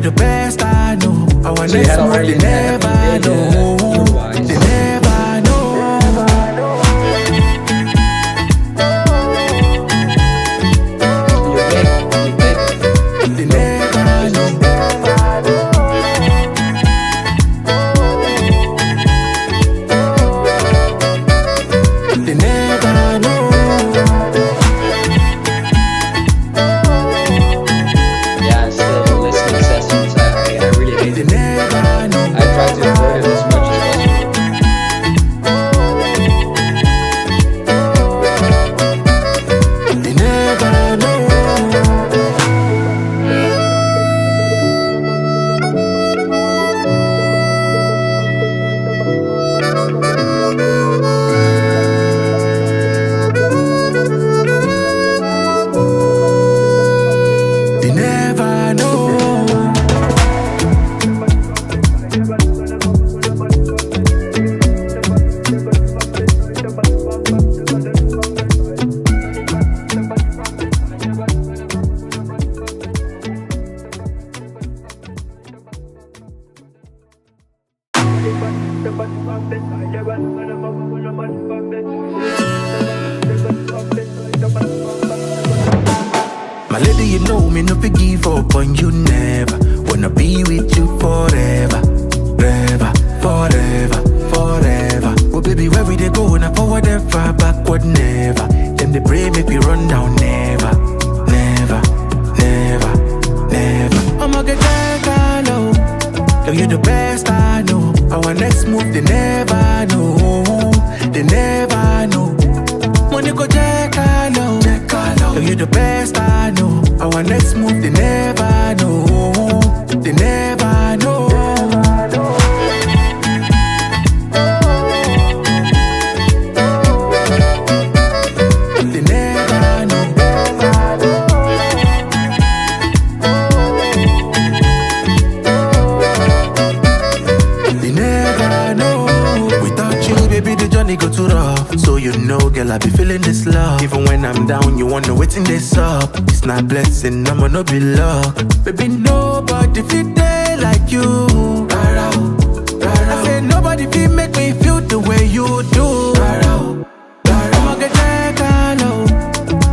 the best I know. Our So you next had move, already they never know. They never know. They never know. They never know. Yeah, still listening sessions. I really hate They it. never know. I try to avoid it as much as possible. They never know. They never know. My lady, you know me, no big give up on you never. Wanna be with you forever, forever, forever, forever. Oh baby, where we they go? Now forward ever, backward never. Them they pray make we run down never, never, never, never. I'ma get that low. Girl, you the best I know. Our next move, they never know. They never know. Money go check low. Girl, you the best I know. Our next move, they never know. They never know. They never know. They never know. Without you, baby, the journey go too rough. So you know, girl, I be feeling this love. Even when I'm down, you wanna waiting this up. It's not blessing, I'ma not be luck. Baby, nobody feel day like you. I say nobody feel make me feel the way you do. I'ma get that low.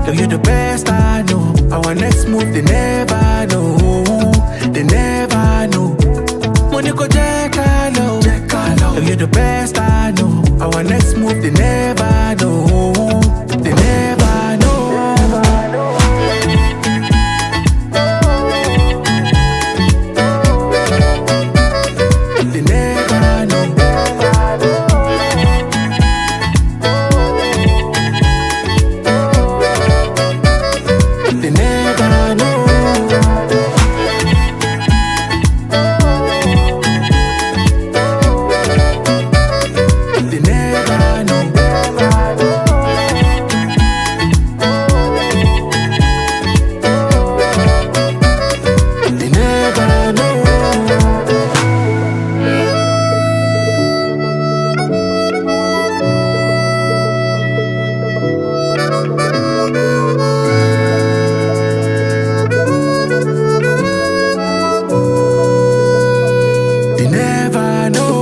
Girl, you the best I know. Our next move, they never know. They never know. Money go check low. Girl, you the best I know. Our next move, they never know. They never know. They never know. They never know. They never know. They never know. They never know.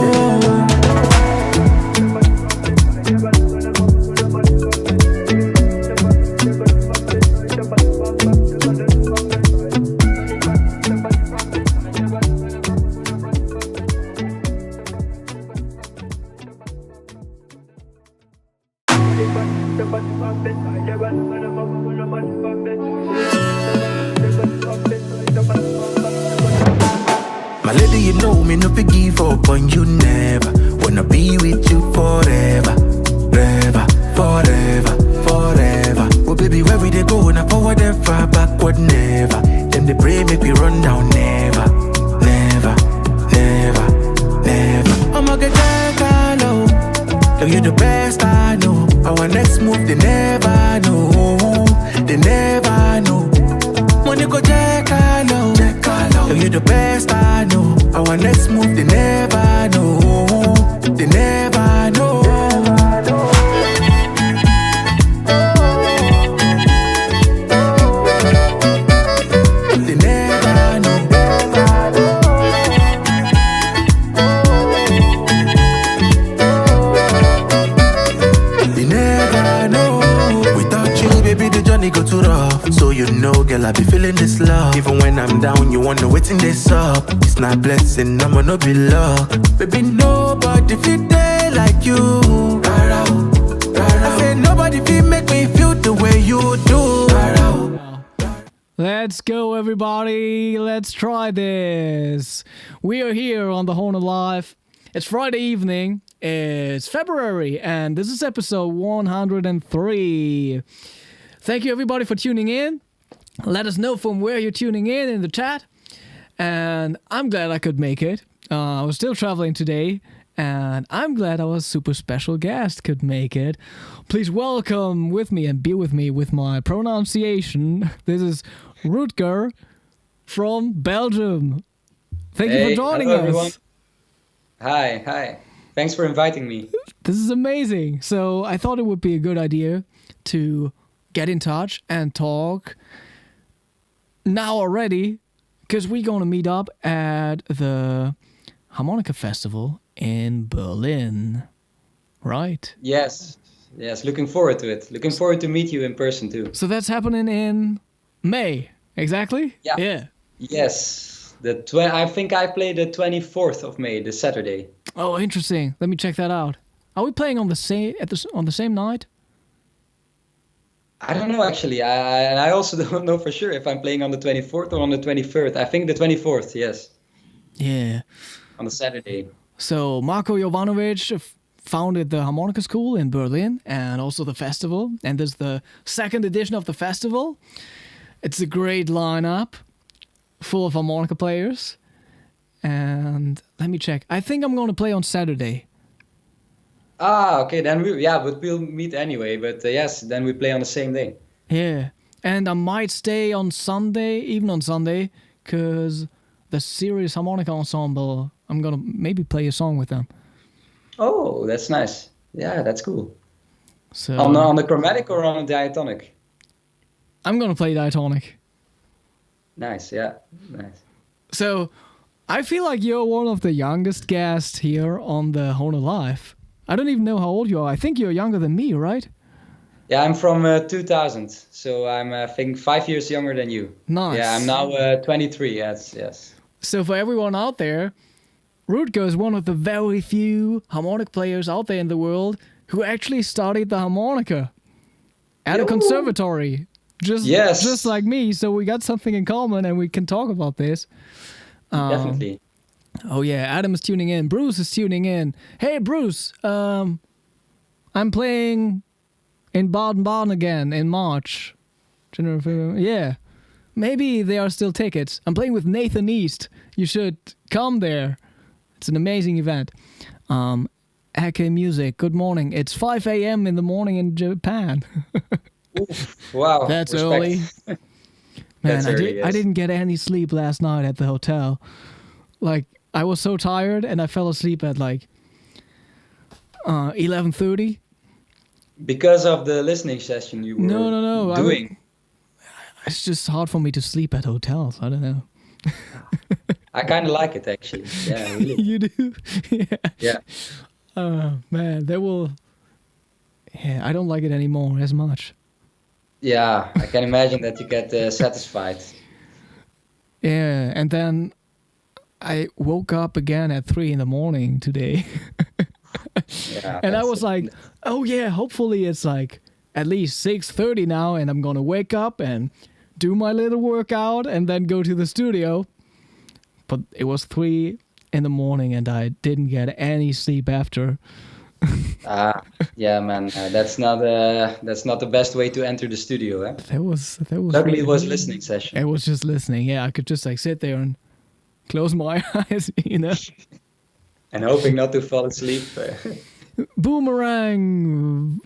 My lady, you know me, no big give up on you never. Wanna be with you forever, forever, forever, forever. Oh baby, where we they go? Now forward ever, backward never. Them they pray make we run down never, never, never, never. I'ma get that low. Girl, you the best I know. Our next move, they never know. They never know. Money go check low. Girl, you the best I know. Our next move, they never know. They never know. They never know. wanna waiting this up. It's not blessing, I'ma no be luck. Baby, nobody feel day like you. I said nobody feel make me feel the way you do. Let's go, everybody. Let's try this. We are here on the Hohner Live. It's Friday evening. It's February, and this is episode 103. Thank you, everybody, for tuning in. Let us know from where you're tuning in the chat. And I'm glad I could make it. I was still traveling today, and I'm glad our super special guest could make it. Please welcome with me and be with me with my pronunciation. This is Rutger from Belgium. Thank you for joining us. Everyone. Hi. Thanks for inviting me. This is amazing. So I thought it would be a good idea to get in touch and talk now already, because we're going to meet up at the Harmonica Festival in Berlin, right? Yes, looking forward to it. Looking forward to meet you in person too. So that's happening in May, exactly? Yeah. Yes, I think I play the 24th of May, the Saturday. Oh, interesting. Let me check that out. Are we playing on the same night? I don't know actually. I also don't know for sure if I'm playing on the 24th or on the 23rd. I think the 24th, yes. Yeah. On the Saturday. So Marko Jovanovic founded the Harmonica School in Berlin and also the festival. And this is the second edition of the festival. It's a great lineup full of harmonica players. And let me check. I think I'm going to play on Saturday. Okay, then but we'll meet anyway. But yes, then we play on the same day. Yeah. And I might stay on Sunday, even on Sunday, because the Serious Harmonica Ensemble, I'm going to maybe play a song with them. Oh, that's nice. Yeah, that's cool. So on the chromatic or on the diatonic? I'm going to play diatonic. Nice, yeah. Nice. So I feel like you're one of the youngest guests here on the Hohner Live. I don't even know how old you are. I think you're younger than me, right? Yeah, I'm from 2000, so I'm I think 5 years younger than you. Nice. Yeah, I'm now 23. Yes. So for everyone out there, Rutger is one of the very few harmonic players out there in the world who actually studied the harmonica at a conservatory, just like me. So we got something in common, and we can talk about this. Definitely. Oh yeah, Adam is tuning in. Bruce is tuning in. Hey Bruce, I'm playing in Baden-Baden again in March. Yeah, maybe there are still tickets. I'm playing with Nathan East. You should come there. It's an amazing event. Ake Music, good morning. It's 5 a.m. in the morning in Japan. Oof, wow. That's respect. early. Man, That's early, I didn't get any sleep last night at the hotel. Like, I was so tired and I fell asleep at like 11:30. Because of the listening session you were No. doing. It's just hard for me to sleep at hotels. I don't know. I kind of like it actually. Yeah, really. You do? Yeah. Man, I don't like it anymore as much. Yeah, I can imagine that you get satisfied. Yeah, and then I woke up again at 3 in the morning today. Yeah, And I was like, oh yeah, hopefully it's like at least 6:30 now, and I'm gonna wake up and do my little workout and then go to the studio. But it was 3 in the morning and I didn't get any sleep after. Yeah, man, that's not the best way to enter the studio, eh? That was Luckily, it was listening session. I was just listening. Yeah, I could just like sit there and close my eyes, you know. And hoping not to fall asleep. Boomerang,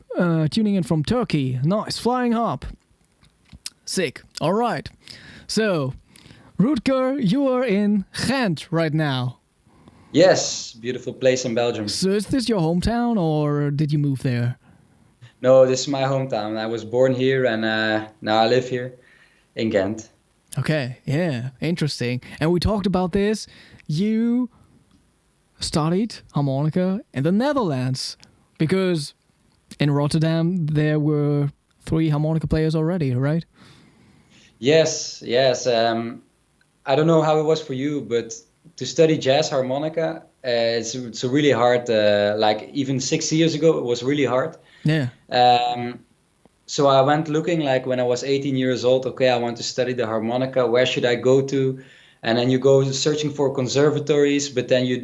tuning in from Turkey. Nice, flying hop. Sick. All right. So, Rutger, you are in Ghent right now. Yes, beautiful place in Belgium. So is this your hometown or did you move there? No, this is my hometown. I was born here and now I live here in Ghent. Okay, yeah, interesting. And we talked about this. You studied harmonica in the Netherlands because in Rotterdam there were 3 harmonica players already, right? Yes. I don't know how it was for you, but to study jazz harmonica, it's a really hard. Like even 6 years ago, it was really hard. Yeah. So I went looking like when I was 18 years old. Okay, I want to study the harmonica. Where should I go to? And then you go searching for conservatories, but then you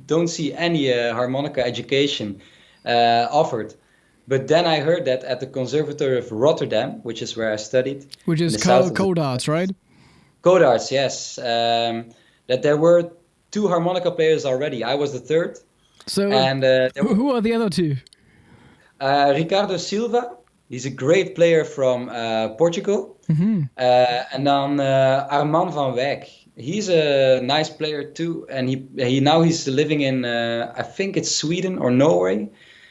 don't see any harmonica education offered. But then I heard that at the Conservatory of Rotterdam, which is where I studied, Which in is the south of the Codarts, right? Codarts, yes. That there were two harmonica players already. I was the third. So And there who are the other two? Ricardo Silva, he's a great player from Portugal. And then Armand van Wijk. He's a nice player too. And he's living in, I think it's Sweden or Norway.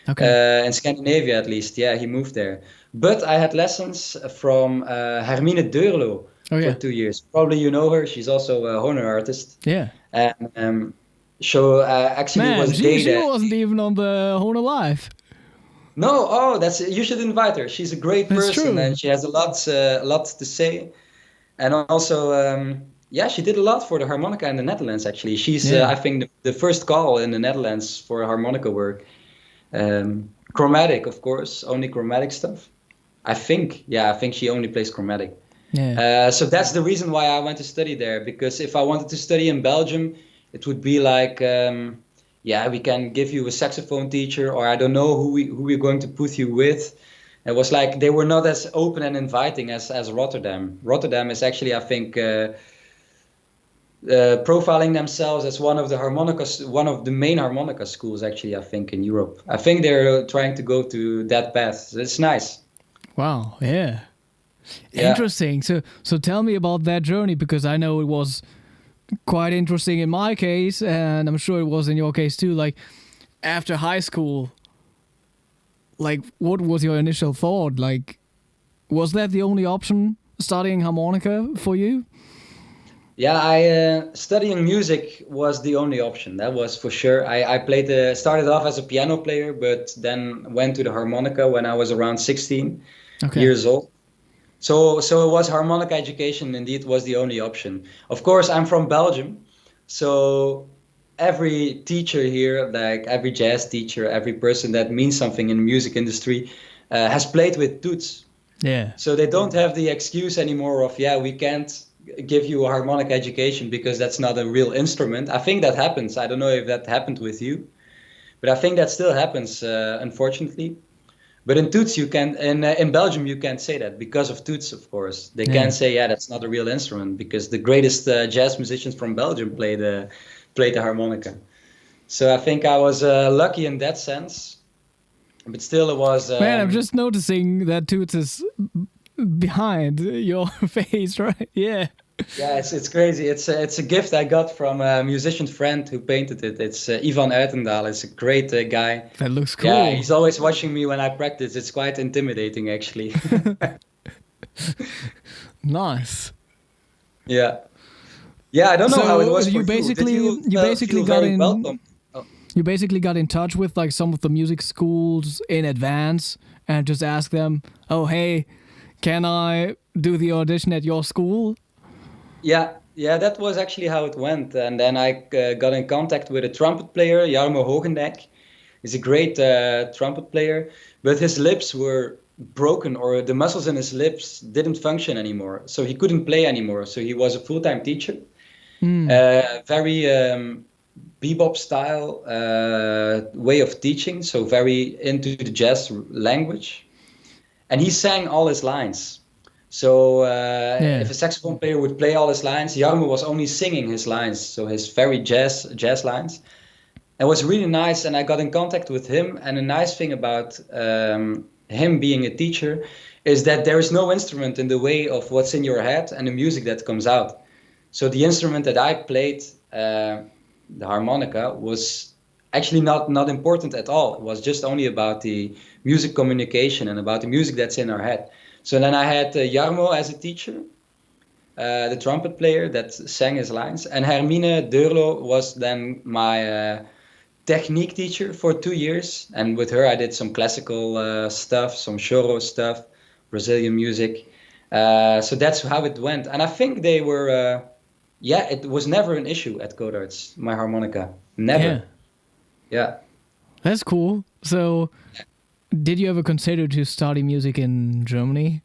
Okay. In Scandinavia at least. Yeah, he moved there. But I had lessons from Hermine Deurlo for 2 years. Probably you know her. She's also a Hohner artist. Yeah. And so actually Man, it was she wasn't even on the Hohner Live. No, you should invite her. She's a great person and she has a lot to say. And also, she did a lot for the harmonica in the Netherlands. Actually, she's I think the first call in the Netherlands for harmonica work. Chromatic, of course, only chromatic stuff. I think she only plays chromatic. Yeah. So that's the reason why I went to study there. Because if I wanted to study in Belgium, it would be like, we can give you a saxophone teacher, or I don't know who we're going to put you with. It was like they were not as open and inviting as Rotterdam. Rotterdam is actually, I think, profiling themselves as one of the main harmonica schools, actually, I think, in Europe. I think they're trying to go to that path. So it's nice. Wow, yeah. Interesting. So tell me about that journey, because I know it was quite interesting in my case, and I'm sure it was in your case too. Like, after high school, like, what was your initial thought? Like, was that the only option, studying harmonica for you? Yeah, studying music was the only option. That was for sure. I started off as a piano player, but then went to the harmonica when I was around 16 years old. So it was harmonica education. Indeed, was the only option. Of course, I'm from Belgium, so every teacher here, like every jazz teacher, every person that means something in the music industry, has played with toots. Yeah. So they don't have the excuse anymore of we can't give you a harmonic education because that's not a real instrument. I think that happens. I don't know if that happened with you, but I think that still happens, unfortunately. But in toots, you can, in Belgium, you can't say that because of toots, of course. They can't say, that's not a real instrument, because the greatest jazz musicians from Belgium played the harmonica. So I think I was lucky in that sense, but still it was... Man, I'm just noticing that toots is behind your face, right? Yeah. Yeah, it's crazy. It's a gift I got from a musician friend who painted it. It's Ivan Uitendaal. It's a great guy. That looks cool. Yeah, he's always watching me when I practice. It's quite intimidating, actually. Nice. Yeah. Yeah, I don't know how it was for you. You basically got in. Welcome? You basically got in touch with like some of the music schools in advance and just asked them, "Oh, hey, can I do the audition at your school?" Yeah, that was actually how it went. And then I got in contact with a trumpet player, Jarmo Hogendijk. He's a great trumpet player, but his lips were broken, or the muscles in his lips didn't function anymore. So he couldn't play anymore. So he was a full-time teacher. Very bebop style way of teaching, so very into the jazz language. And he sang all his lines. So if a saxophone player would play all his lines, Jarmo was only singing his lines, so his very jazz lines. It was really nice, and I got in contact with him. And a nice thing about him being a teacher is that there is no instrument in the way of what's in your head and the music that comes out. So the instrument that I played, the harmonica, was actually not important at all. It was just only about the music communication and about the music that's in our head. So then I had Jarmo as a teacher, the trumpet player that sang his lines, and Hermine Deurlo was then my technique teacher for 2 years. And with her I did some classical stuff, some choro stuff, Brazilian music. So that's how it went. And I think they were yeah, it was never an issue at Codarts, my harmonica. Never. Yeah. That's cool. So, did you ever consider to study music in Germany?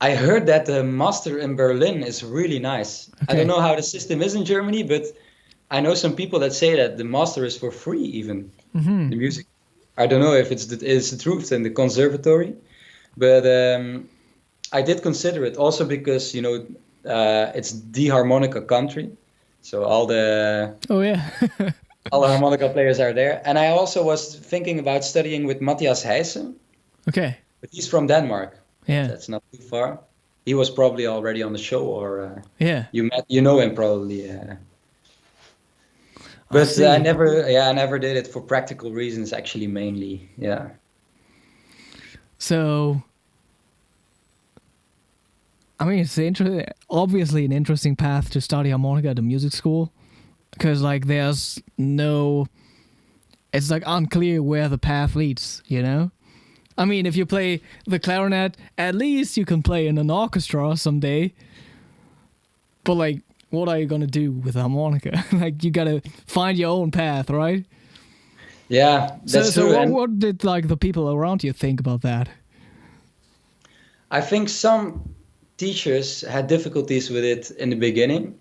I heard that the master in Berlin is really nice. I Okay. don't know how the system is in Germany, but I know some people that say that the master is for free even, the music. I don't know if it's the truth in the conservatory, but I did consider it also because, it's the harmonica country. So all the Oh yeah. harmonica players are there. And I also was thinking about studying with Mathys, Okay. but he's from Denmark. Yeah. That's not too far. He was probably already on the show, or Yeah. you know him probably. But see. I never did it for practical reasons, actually, mainly. Yeah. So, I mean, it's obviously an interesting path to study harmonica at the music school, because like there's no, it's like unclear where the path leads. You know, I mean, if you play the clarinet, at least you can play in an orchestra someday. But like, what are you gonna do with the harmonica? Like, you gotta find your own path, right? Yeah, that's so true. what did like the people around you think about that? I think some teachers had difficulties with it in the beginning.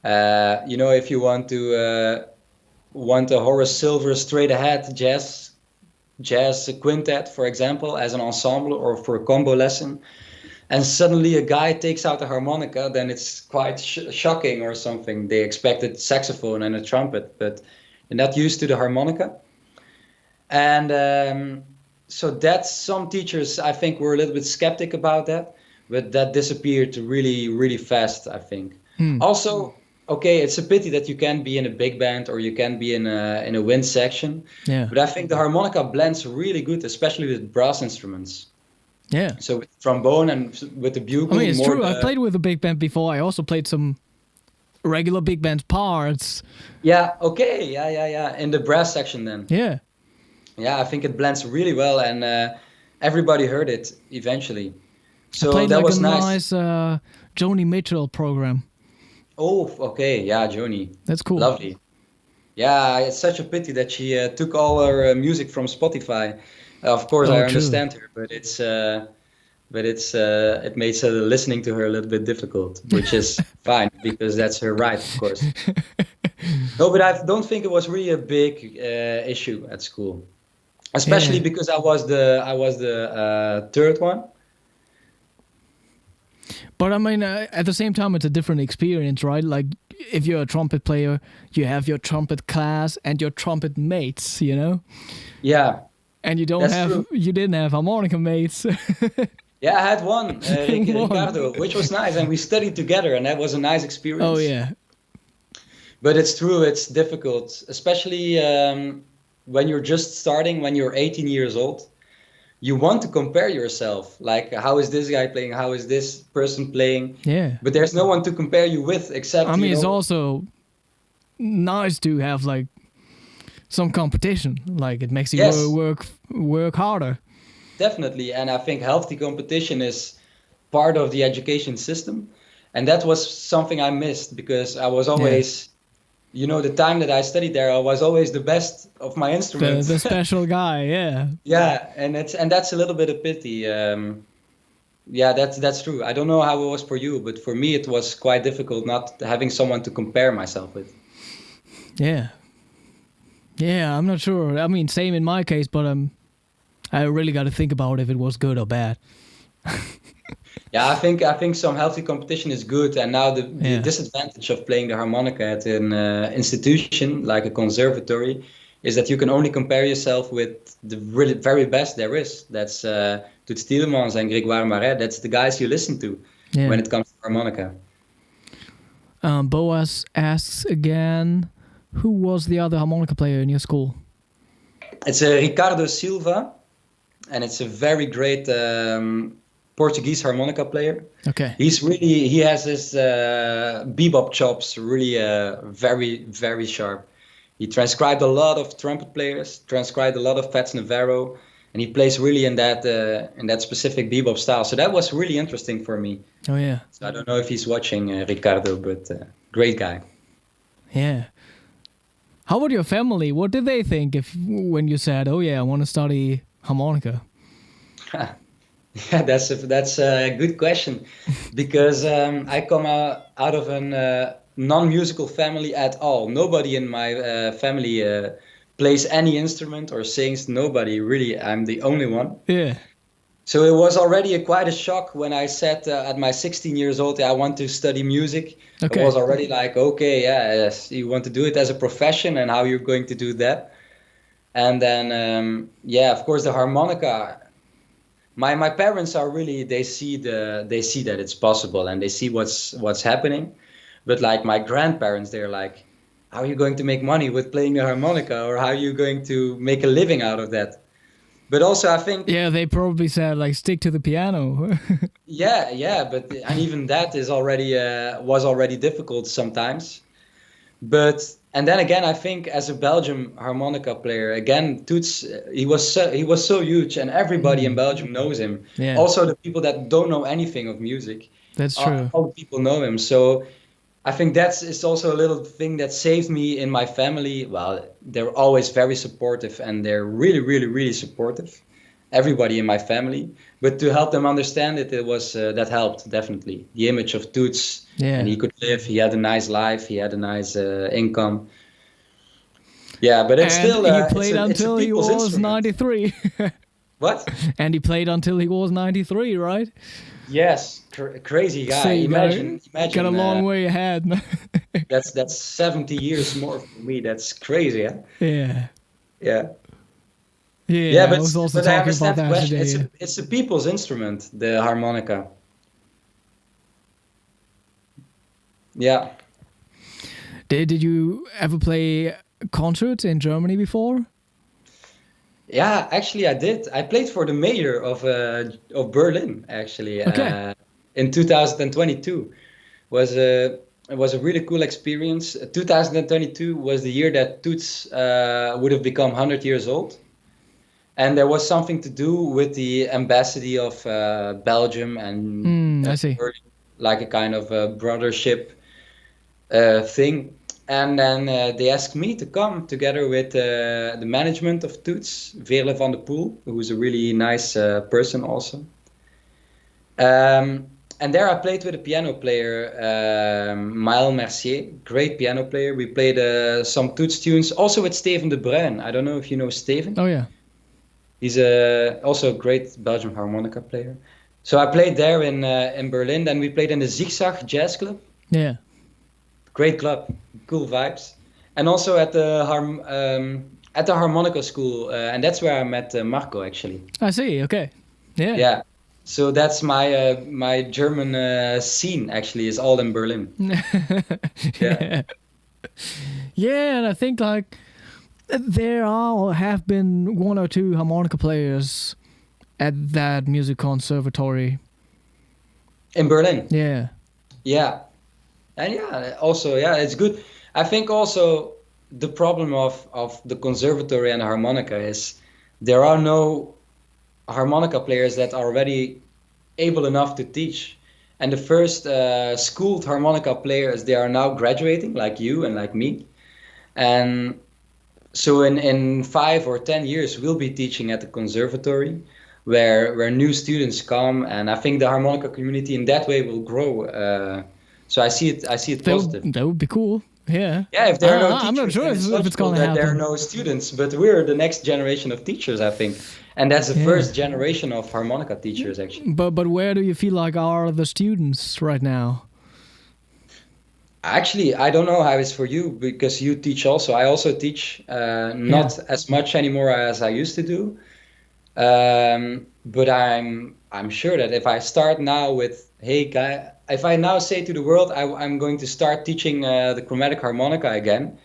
If you want a Horace Silver straight ahead jazz quintet, for example, as an ensemble or for a combo lesson, and suddenly a guy takes out a harmonica, then it's quite shocking or something. They expected saxophone and a trumpet, but they're not used to the harmonica. And so that's, some teachers, I think, were a little bit skeptic about that, but that disappeared really, really fast, I think. Also, okay, it's a pity that you can't be in a big band or you can't be in a wind section. Yeah. But I think the harmonica blends really good, especially with brass instruments. Yeah. So with trombone and with the bugle. I mean, it's true. I've played with a big band before. I also played some regular big band parts. Yeah. Okay. Yeah. In the brass section, then. Yeah. Yeah, I think it blends really well, and everybody heard it eventually. So I played that like was a nice. Joni Mitchell program. Oh, okay. Yeah, Joni. That's cool. Lovely. Yeah, it's such a pity that she took all her music from Spotify. Of course, I understand her, but it makes listening to her a little bit difficult, which is fine because that's her right, of course. No, but I don't think it was really a big issue at school, especially because I was the third one. But I mean, at the same time, it's a different experience, right? Like, if you're a trumpet player, you have your trumpet class and your trumpet mates, you know? Yeah. And you didn't have harmonica mates. Yeah, I had one, Ricardo, which was nice, and we studied together, and that was a nice experience. Oh yeah. But it's true, it's difficult, especially when you're just starting, when you're 18 years old. You want to compare yourself, like, how is this guy playing? How is this person playing? Yeah. But there's no one to compare you with except. I mean, it's also nice to have like some competition. Like, it makes you work harder. Definitely, and I think healthy competition is part of the education system, and that was something I missed because I was always. The time that I studied there, I was always the best of my instruments. The special guy, yeah. Yeah, and that's a little bit a pity. Yeah, that's true. I don't know how it was for you, but for me it was quite difficult not having someone to compare myself with. Yeah. Yeah, I'm not sure. I mean, same in my case, but I really got to think about if it was good or bad. Yeah, I think some healthy competition is good, and now the disadvantage of playing the harmonica at an institution like a conservatory is that you can only compare yourself with the really very best there is. That's Toots Tielemans and Grégoire Marais. That's the guys you listen to when it comes to harmonica. Boas asks again, who was the other harmonica player in your school? It's Ricardo Silva, and it's a very great Portuguese harmonica player. Okay. He has his bebop chops really very, very sharp. He transcribed a lot of trumpet players, transcribed a lot of Fats Navarro, and he plays really in that specific bebop style. So that was really interesting for me. Oh yeah. So I don't know if he's watching, Ricardo, but great guy. Yeah. How about your family? What did they think when you said, "Oh yeah, I want to study harmonica"? Yeah, that's a good question, because I come out of a non-musical family at all. Nobody in my family plays any instrument or sings. Nobody really. I'm the only one. Yeah. So it was already quite a shock when I said at my 16 years old, I want to study music. Okay. It was already like, okay, yeah, yes, you want to do it as a profession, and how you're going to do that. And then, yeah, of course, the harmonica. My parents are really, they see that it's possible, and they see what's happening. But like my grandparents, they're like, how are you going to make money with playing the harmonica, or how are you going to make a living out of that? But also, I think, Yeah, they probably said like stick to the piano. yeah, but and even that is already was already difficult sometimes. And then again, I think as a Belgian harmonica player, again, Toots, he was so huge, and everybody in Belgium knows him. Yeah. Also, the people that don't know anything of music, That's true. all people know him. So I think it's also a little thing that saved me in my family. Well, they're always very supportive, and they're really, really, really supportive. Everybody in my family, but to help them understand it, it was that helped definitely. The image of Toots, Yeah. and he could live. He had a nice life. He had a nice income. Yeah, but it's And still. he played it's a until he people's was instrument. 93. What? And he played until he was 93, right? Yes, crazy guy. So you Imagine, got a long way ahead. That's 70 years more for me. That's crazy, huh? Yeah. Yeah. Yeah, but I was also I talking understand about the that question. today. It's a people's instrument, the harmonica. Yeah. Did you ever play concerts in Germany before? Yeah, actually, I did. I played for the mayor of Berlin, actually, Okay. in 2022. It was a really cool experience. 2022 was the year that Toots would have become 100 years old, and there was something to do with the embassy of Belgium and I see. Berlin, like a kind of brothership thing. And then they asked me to come together with the management of Toots, Veerle van de Poel, who's a really nice person also. And there I played with a piano player, Maël Mercier, great piano player. We played some Toots tunes, also with Steven de Bruin. I don't know if you know Steven. Oh, yeah. He's also a great Belgian harmonica player. So I played there in Berlin. Then we played in the Zigzag Jazz Club. Yeah. Great club, cool vibes, and also at the harmonica school, and that's where I met Marco actually. I see. Okay. Yeah. Yeah, so that's my German scene actually is all in Berlin. Yeah. Yeah, and I think like there have been one or two harmonica players at that music conservatory. In Berlin. Yeah. Yeah. And yeah, also, yeah, it's good. I think also the problem of the conservatory and the harmonica is there are no harmonica players that are already able enough to teach. And the first schooled harmonica players, they are now graduating, like you and like me. And so in 5 or 10 years, we'll be teaching at the conservatory where new students come. And I think the harmonica community in that way will grow. So I see it positive. That would be cool. Yeah. Yeah, if there are no teachers, I'm not sure if it's going to happen. There are no students, but we're the next generation of teachers, I think. And that's the first generation of harmonica teachers, actually. But where do you feel like are the students right now? Actually, I don't know how it's for you, because you teach also. I also teach, not as much anymore as I used to do. But I'm sure that if I start now with, hey, guy, if I now say to the world, I'm going to start teaching the chromatic harmonica again,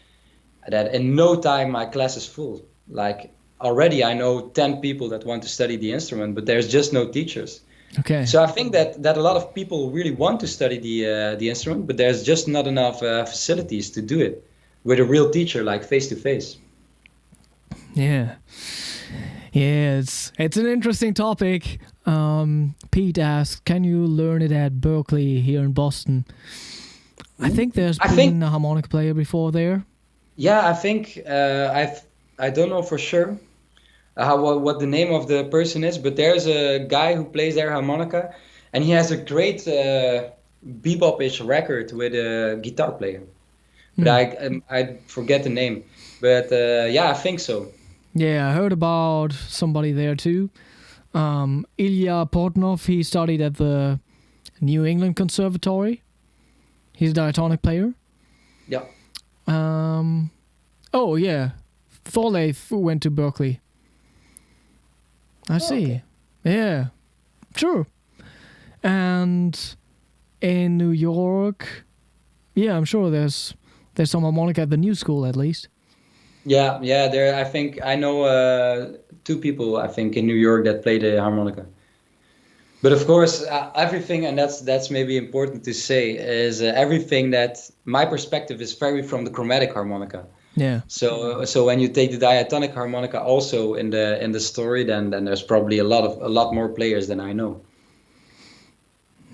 that in no time my class is full. Like already I know 10 people that want to study the instrument, but there's just no teachers. Okay. So I think that a lot of people really want to study the instrument, but there's just not enough facilities to do it with a real teacher, like face to face. Yeah. Yeah, it's an interesting topic. Pete asked, "Can you learn it at Berkeley here in Boston?" I think there's been a harmonica player before there. Yeah, I think I don't know for sure what the name of the person is, but there's a guy who plays their harmonica, and he has a great bebop-ish record with a guitar player. But I forget the name. But yeah, I think so. Yeah, I heard about somebody there too. Ilya Portnov, he studied at the New England Conservatory. He's a diatonic player. Yeah. Oh yeah, Thorleif went to Berkeley. I see. Okay. Yeah, sure. And in New York, yeah, I'm sure there's some harmonica at the new school at least. Yeah, there. I think I know 2 people. I think in New York that play the harmonica. But of course, everything, and that's maybe important to say, is everything that my perspective is very from the chromatic harmonica. Yeah. So when you take the diatonic harmonica also in the story, then there's probably a lot more players than I know.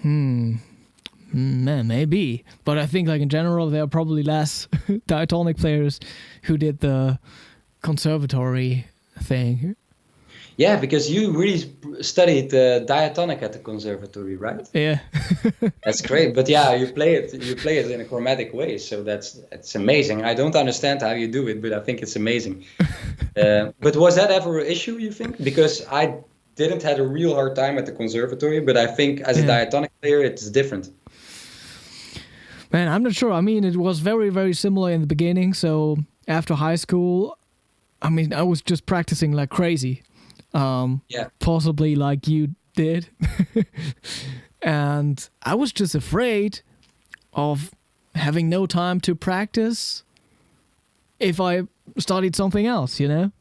Man, maybe, but I think like in general there are probably less diatonic players who did the conservatory thing. Yeah, because you really studied diatonic at the conservatory, right? Yeah. That's great. But yeah, you play it in a chromatic way, so it's amazing. I don't understand how you do it, but I think it's amazing. But was that ever an issue, you think? Because I didn't had a real hard time at the conservatory, but I think as a diatonic player, it's different. Man, I'm not sure. I mean, it was very, very similar in the beginning. So after high school, I mean, I was just practicing like crazy. Possibly like you did. And I was just afraid of having no time to practice if I studied something else, you know?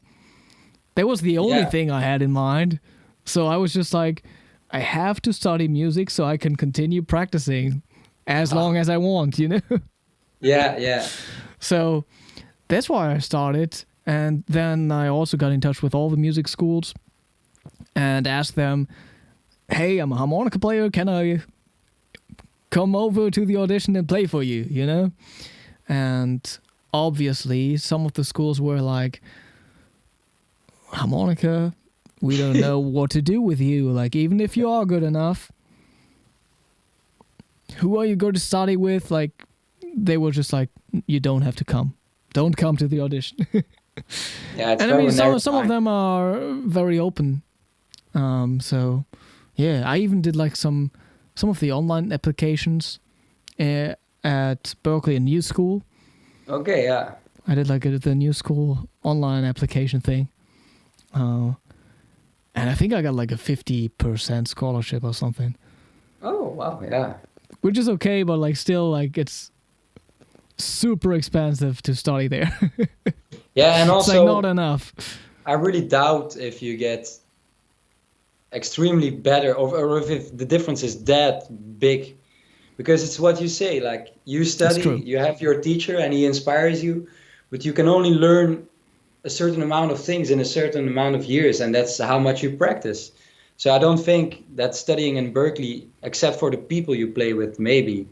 That was the only thing I had in mind. So I was just like, I have to study music so I can continue practicing as long as I want, you know? Yeah. So that's why I started. And then I also got in touch with all the music schools and asked them, hey, I'm a harmonica player. Can I come over to the audition and play for you, you know? And obviously, some of the schools were like, harmonica, we don't know what to do with you. Like, even if you are good enough, who are you going to study with? Like, they were just like, you don't have to come. Don't come to the audition. Yeah, it's and I mean, some of them are very open. So, yeah, I even did like some of the online applications at Berkeley, a new school. Okay, yeah. I did like the new school online application thing. And I think I got like a 50% scholarship or something. Oh, wow, yeah. Which is okay, but like still like it's super expensive to study there. Yeah, and also it's like not enough. I really doubt if you get extremely better or if the difference is that big, because it's what you say, like you study, you have your teacher and he inspires you, but you can only learn a certain amount of things in a certain amount of years, and that's how much you practice. So I don't think that studying in Berkeley, except for the people you play with maybe,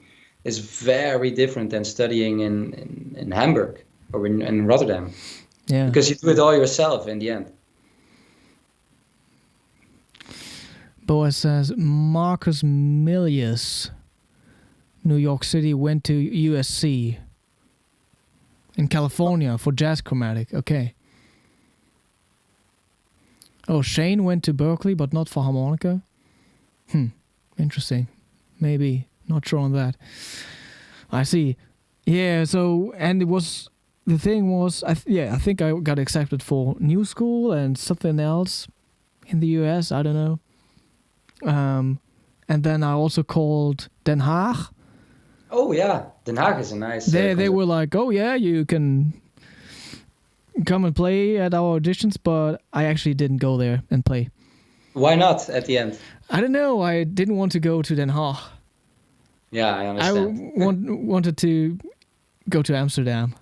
is very different than studying in Hamburg or in Rotterdam. Yeah. Because you do it all yourself in the end. Boaz says, Marcus Milius, New York City, went to USC in California for jazz chromatic. Okay. Oh, Shane went to Berkeley, but not for harmonica? Interesting. Maybe. Not sure on that. I see. Yeah, so, and it was, the thing was, I think I got accepted for New School and something else in the US, I don't know. And then I also called Den Haag. Oh, yeah. Den Haag is a nice... They were like, oh, yeah, you can come and play at our auditions, but I actually didn't go there and play. Why not at the end? I don't know. I didn't want to go to Den Haag. Yeah, I understand. I wanted to go to Amsterdam.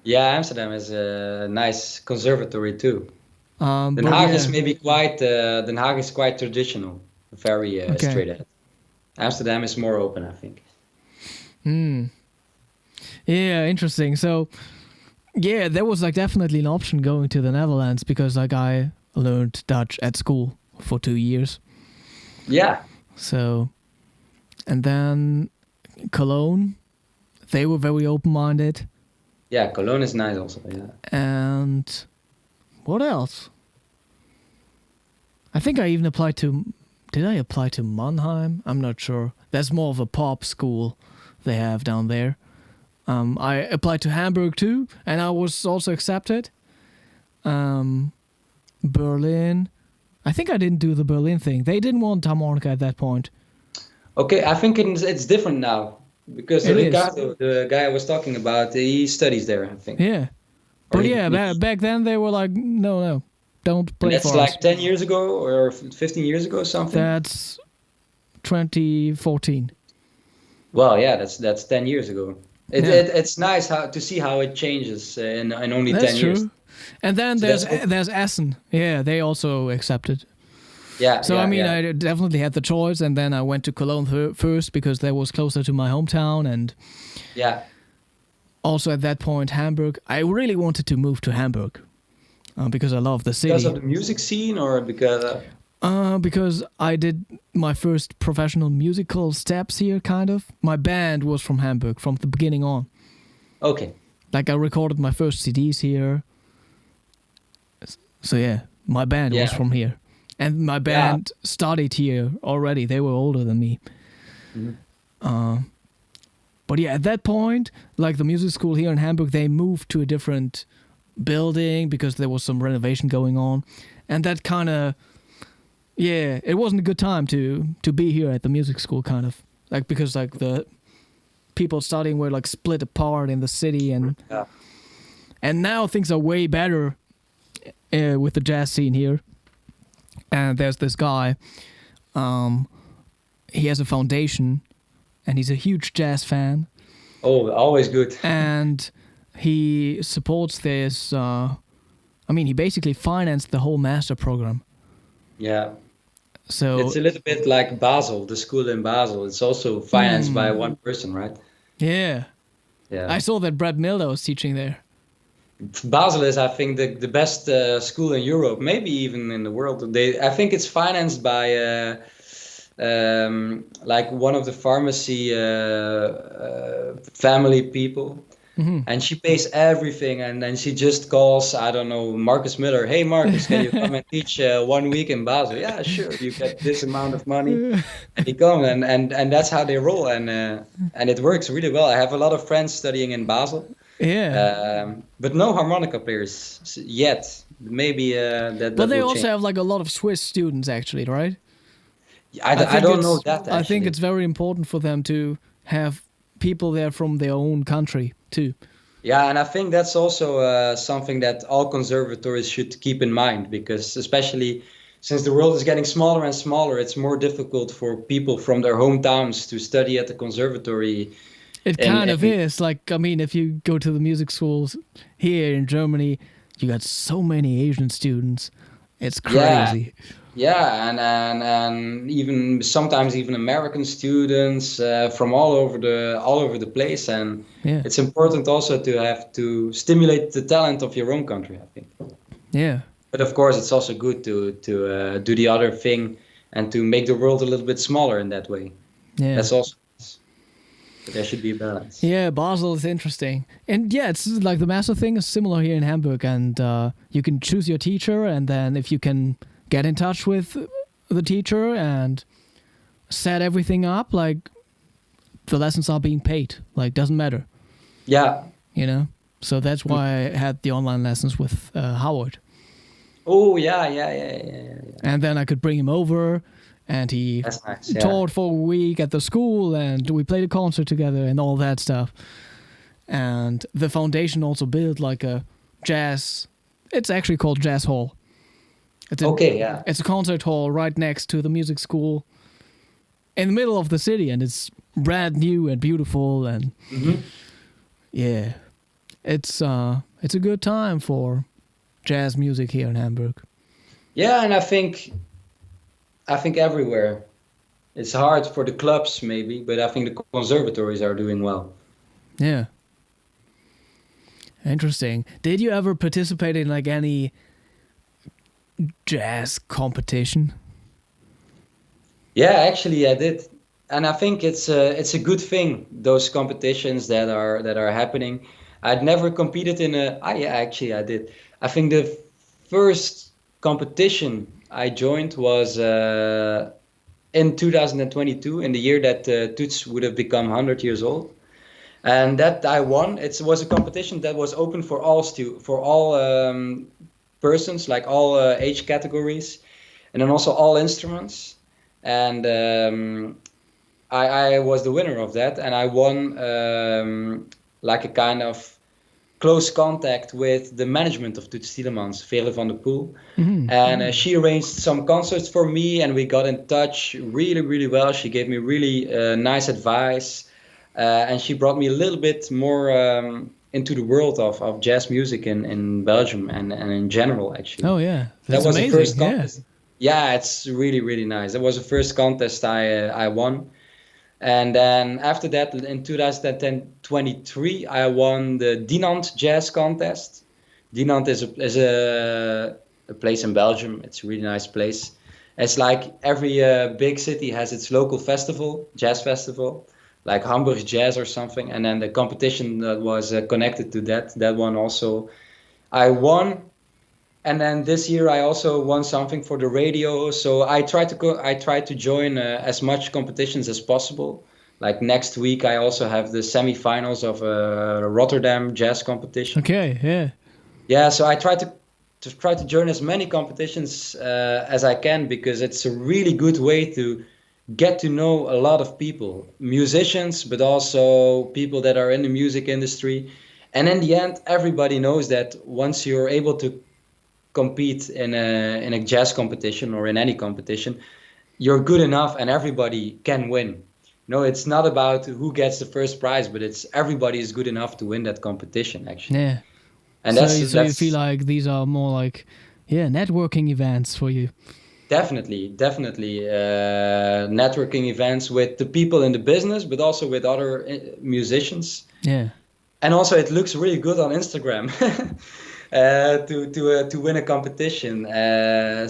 Yeah, Amsterdam is a nice conservatory too. Den but Haag yeah. is maybe quite. Den Haag is quite traditional, very Okay. straight ahead. Amsterdam is more open, I think. Yeah, interesting. So, yeah, there was like definitely an option going to the Netherlands because like I learned Dutch at school for 2 years. Yeah, So, and then Cologne, they were very open-minded. yeah. Cologne is nice also. Yeah. And what else? I think I even applied to. Did I apply to Mannheim? I'm not sure. That's more of a pop school they have down there. I applied to Hamburg too, and I was also accepted. Berlin. I think I didn't do the Berlin thing. They didn't want Harmonica at that point. Okay, I think it's different now because It is. Ricardo, the guy I was talking about, he studies there, I think. Yeah. Or But he- yeah, back then they were like, no, don't And play that's for like us. 10 years ago or 15 years ago, something. That's 2014. Well, yeah, that's 10 years ago. Yeah. It's nice to see how it changes in only That's 10 true. years. And then So that's there's Essen. Yeah, they also accepted. Yeah. So yeah, I mean, yeah. I definitely had the choice, and then I went to Cologne first because that was closer to my hometown, and Yeah. also at that point Hamburg. I really wanted to move to Hamburg because I love the city. Because of the music scene or because Because I did my first professional musical steps here, kind of. My band was from Hamburg from the beginning on. okay. Like I recorded my first CDs here. So yeah, my band was Yeah. from here. And my band studied here already. They were older than me. Mhm. But yeah, at that point, like the music school here in Hamburg, they moved to a different building because there was some renovation going on. And that kind of, yeah, it wasn't a good time to be here at the music school, kind of. Like, because like the people studying were like split apart in the city. Yeah. And now things are way better with the jazz scene here. And there's this guy, he has a foundation, and he's a huge jazz fan, Oh, always good. and he supports this. I mean, he basically financed the whole master program. Yeah. So It's a little bit like Basel, the school in Basel. It's also financed by one person, right? yeah, Yeah. I saw that Brad Miller was teaching there. Basel is, I think, the best school in Europe, maybe even in the world. I think it's financed by like one of the pharmacy family people, and she pays everything, and then she just calls, I don't know, Marcus Miller. Hey, Marcus, can you come and teach 1 week in Basel? Yeah, sure. You get this amount of money, and he comes, and that's how they roll, and it works really well. I have a lot of friends studying in Basel. Yeah, But no harmonica players yet. Maybe that but they will also change. have like a lot of Swiss students, actually, right? I think don't it's- know that. I think actually. it's very important for them to have people there from their own country too. Yeah, and I think that's also something that all conservatories should keep in mind, because especially since the world is getting smaller and smaller, it's more difficult for people from their hometowns to study at the conservatory. It And- kind of and- is. Like, I mean, if you go to the music schools here in Germany, you got so many Asian students. It's crazy. Yeah, and even sometimes even American students from all over the place, and Yeah. it's important also to have to stimulate the talent of your own country, I think. Yeah. But of course, it's also good to do the other thing and to make the world a little bit smaller in that way. Yeah. That's also nice. But there should be a balance. Yeah, Basel is interesting. And yeah, it's like the master thing is similar here in Hamburg, and you can choose your teacher, and then if you can get in touch with the teacher and set everything up, like the lessons are being paid. Like, doesn't matter, Yeah. you know? So that's why I had the online lessons with Howard. Oh, yeah. And then I could bring him over, and he That's nice. Yeah. taught for a week at the school, and we played a concert together and all that stuff. And the foundation also built like a jazz. It's actually called Jazz Hall. It's Okay, yeah. It's a concert hall right next to the music school, in the middle of the city, and it's brand new and beautiful, and Mhm. yeah, it's a good time for jazz music here in Hamburg. Yeah, and I think everywhere. It's hard for the clubs maybe, but I think the conservatories are doing well. Yeah. Interesting. Did you ever participate in like any jazz competition? Yeah, actually I did. And I think it's a good thing, those competitions that are happening. I'd never competed in yeah, actually I did. I think the first competition I joined was in 2022, in the year that Toets would have become 100 years old. And that I won. It was a competition that was open for all persons, like all age categories, and then also all instruments. And I was the winner of that, and I won like a kind of close contact with the management of Toets Tielemans, Vere van der Poel. And she arranged some concerts for me, and we got in touch really, really well. She gave me really nice advice, and she brought me a little bit more into the world of jazz music in Belgium and in general, actually. Oh, yeah. That was amazing. the first contest. Yeah, it's really, really nice. That was the first contest I won. And then after that, in 2023, I won the Dinant Jazz Contest. Dinant is a place in Belgium. It's a really nice place. It's like every big city has its local festival, jazz festival, like Hamburg Jazz or something. And then the competition that was connected to that one also, I won. And then this year I also won something for the radio. So I try to join as much competitions as possible. Like next week I also have the semifinals of a Rotterdam jazz competition. Okay, yeah. Yeah, so I try to join as many competitions as I can, because it's a really good way to get to know a lot of people, musicians, but also people that are in the music industry. And in the end, everybody knows that once you're able to compete in a jazz competition or in any competition, you're good enough and everybody can win. No, it's not about who gets the first prize, but it's everybody is good enough to win that competition, actually. Yeah. And so that's you feel like these are more like, networking events for you. Definitely networking events with the people in the business, but also with other musicians. Yeah. And also it looks really good on Instagram. To win a competition,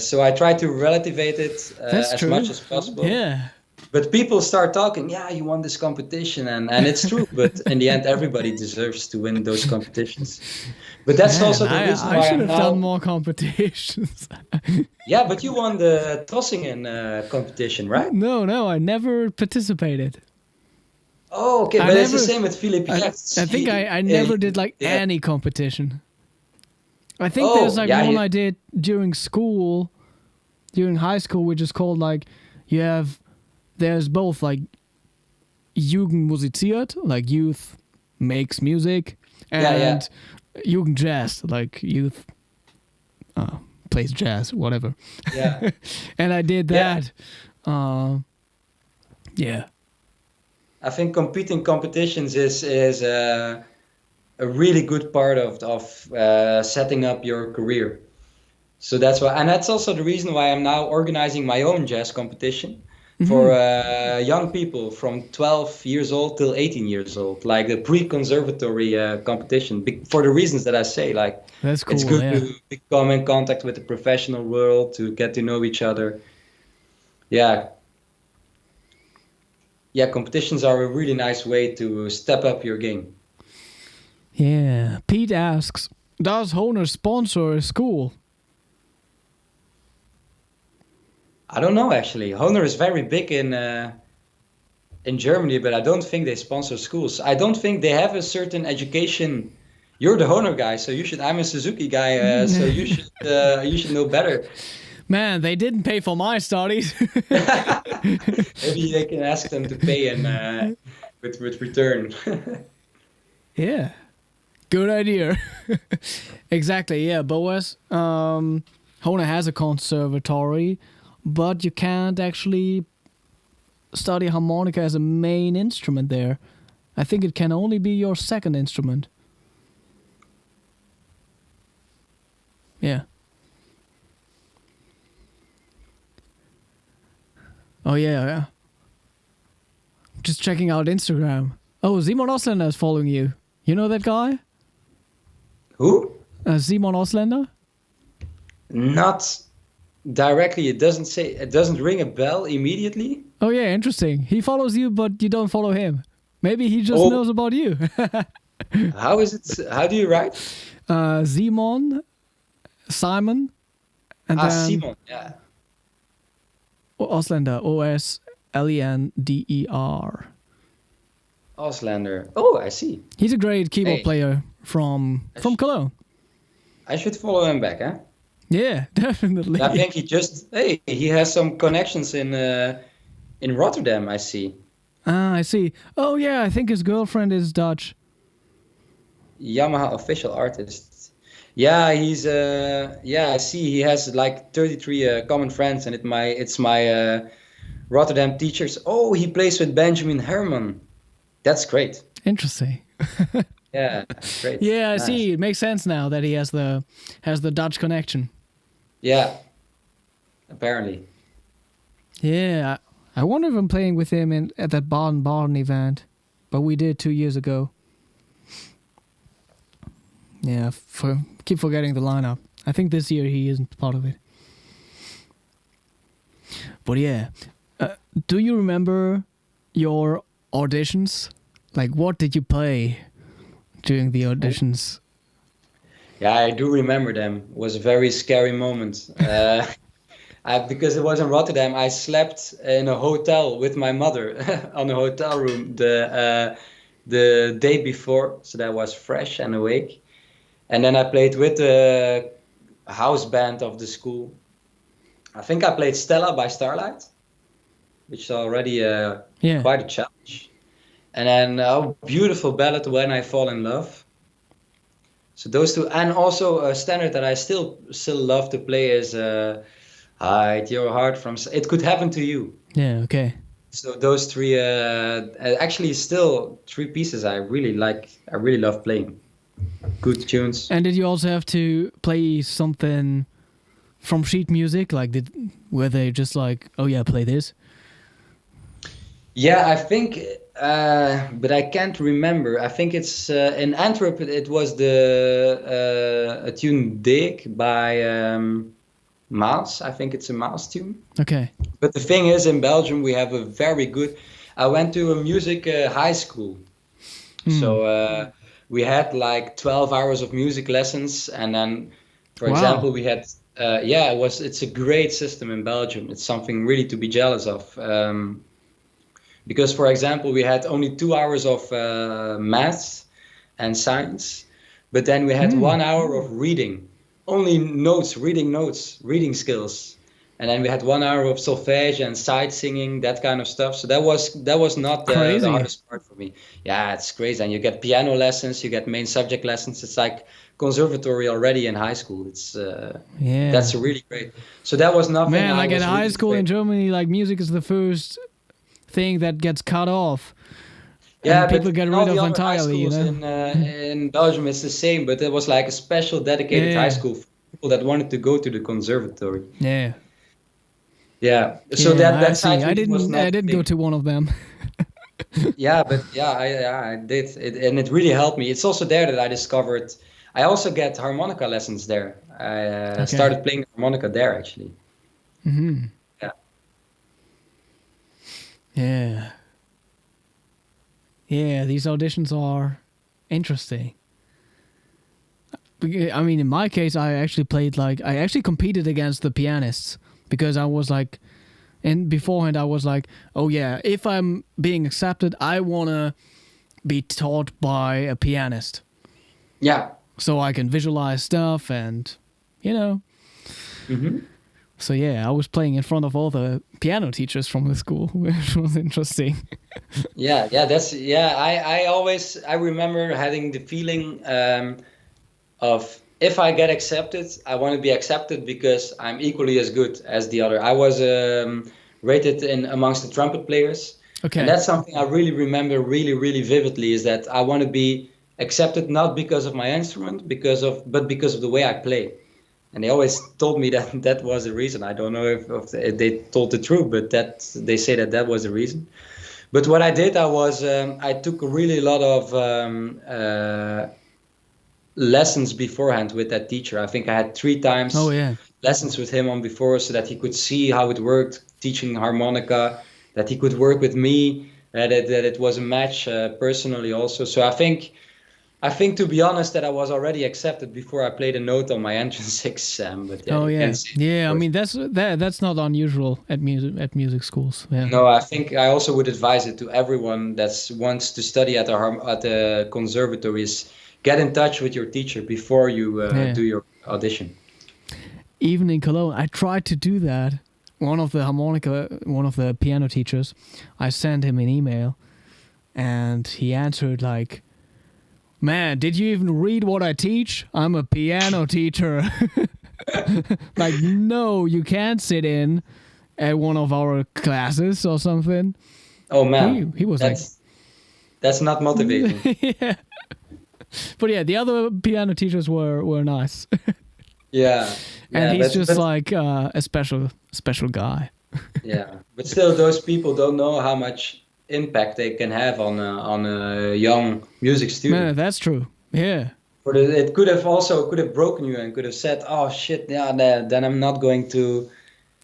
so I try to relativate it as much as possible. Yeah. But people start talking, yeah, you won this competition, and it's true. But in the end, everybody deserves to win those competitions. But that's also the reason why I should I'm have now... done more competitions. Yeah, but you won the Trossingen competition, right? No, I never participated. Oh, okay, but it's the same with Philippe. I think I never did like any competition. I think there's like one I did during high school, which is called like, there's both like Jugend musiziert, like youth makes music, and Jugend Jazz, like youth plays jazz, whatever. Yeah. And I did that. Yeah. I think competing competitions is a really good part of setting up your career. So that's why, and that's also the reason why I'm now organizing my own jazz competition for young people from 12 years old till 18 years old, like the pre-conservatory competition, for the reasons that I say, like that's cool, it's good to become in contact with the professional world, to get to know each other. Yeah, competitions are a really nice way to step up your game. Yeah. Pete asks, does Hohner sponsor a school? I don't know, actually. Hohner is very big in Germany, but I don't think they sponsor schools. I don't think they have a certain education. You're the Hohner guy, so you should. I'm a Suzuki guy, so you should know better. Man, they didn't pay for my studies. Maybe they can ask them to pay and with return. Yeah, good idea. Exactly. Yeah, Boas. Hohner has a conservatory, but you can't actually study harmonica as a main instrument there. I think it can only be your second instrument. Yeah. Oh yeah. Just checking out Instagram. Oh, Simon Ausländer is following you. You know that guy? Who? Simon Ausländer? Not directly. It doesn't ring a bell immediately. Oh yeah, interesting. He follows you, but you don't follow him. Maybe he just knows about you. How is it? How do you write? Simon, and then Simon. Yeah. Ausländer, Oslender. Auslander. Oh, I see. He's a great keyboard player from Cologne. I should follow him back, huh? Yeah, definitely. I think he has some connections in Rotterdam, I see. Ah, I see. Oh yeah, I think his girlfriend is Dutch. Yamaha official artist. Yeah, he's I see he has like 33 common friends, and it's my Rotterdam teachers. Oh, he plays with Benjamin Herman. That's great. Interesting. Yeah, great. Yeah, I Nice. see. It makes sense now that he has the Dutch connection. Yeah, apparently. Yeah, I wonder if I'm playing with him at that Baden event, but we did 2 years ago. Yeah, keep forgetting the lineup. I think this year he isn't part of it. But yeah, do you remember your auditions? Like, what did you play during the auditions? Yeah, I do remember them. It was a very scary moment. Because it was in Rotterdam, I slept in a hotel with my mother on a hotel room the day before, so that I was fresh and awake. And then I played with the house band of the school. I think I played Stella by Starlight, which is already quite a challenge. And then a beautiful ballad, When I Fall in Love. So those two, and also a standard that I still love to play is Hide Your Heart from... It Could Happen to You. Yeah, okay. So those three, actually still 3 pieces I really like. I really love playing. Good tunes. And did you also have to play something from sheet music? Like, were they just like, oh yeah, play this? Yeah, I think, but I can't remember. I think it's in Antwerp. It was a tune "Dig" by Mathys. I think it's a Mathys tune. Okay. But the thing is, in Belgium, we have a very good. I went to a music high school, so we had like 12 hours of music lessons, and then, for example, we had. It's a great system in Belgium. It's something really to be jealous of. Because, for example, we had only 2 hours of math and science, but then we had 1 hour of reading, only reading skills, and then we had 1 hour of solfège and sight singing, that kind of stuff. So that was not the hardest part for me. Yeah, it's crazy, and you get piano lessons, you get main subject lessons. It's like conservatory already in high school. It's that's really great. So that was nothing. Man, like at high school in Germany, like music is the first thing that gets cut off. Yeah, people but get all rid the of other entirely, high schools in Belgium it's the same, but it was like a special dedicated high school for people that wanted to go to the conservatory. Yeah. Yeah. So that side I didn't go to one of them. Yeah, but I did it, and it really helped me. It's also there that I discovered. I also get harmonica lessons there. I started playing harmonica there actually. Mm-hmm. Yeah. Yeah. Yeah, these auditions are interesting. I mean, in my case, I actually competed against the pianists because I was like, and beforehand I was like, oh yeah, if I'm being accepted, I want to be taught by a pianist. Yeah. So I can visualize stuff and, Mm-hmm. So yeah, I was playing in front of all the piano teachers from the school, which was interesting. I remember having the feeling of if I get accepted, I want to be accepted because I'm equally as good as the other. I was rated in amongst the trumpet players. Okay. And that's something I really remember really, really vividly is that I want to be accepted not because of my instrument, but because of the way I play. And they always told me that that was the reason. I don't know if they told the truth, but they say that was the reason. But what I did, I took a really lot of lessons beforehand with that teacher. I think I had 3 times lessons with him on before, so that he could see how it worked teaching harmonica, that he could work with me, that it was a match personally also. So I think, to be honest, that I was already accepted before I played a note on my entrance exam. But yeah, I mean that's not unusual at music schools. Yeah. No, I think I also would advise it to everyone that wants to study at the conservatories. Get in touch with your teacher before you do your audition. Even in Cologne, I tried to do that. One of the piano teachers, I sent him an email, and he answered like, "Man, did you even read what I teach? I'm a piano teacher." Like, no, you can't sit in at one of our classes or something. Oh man, he was that's not motivating. Yeah. But yeah, the other piano teachers were nice. Yeah. And he's just like a special guy. Yeah, but still, those people don't know how much impact they can have on a young music student. Man, that's true. Yeah. But it could have broken you and could have said, "Oh shit, yeah, then I'm not going to."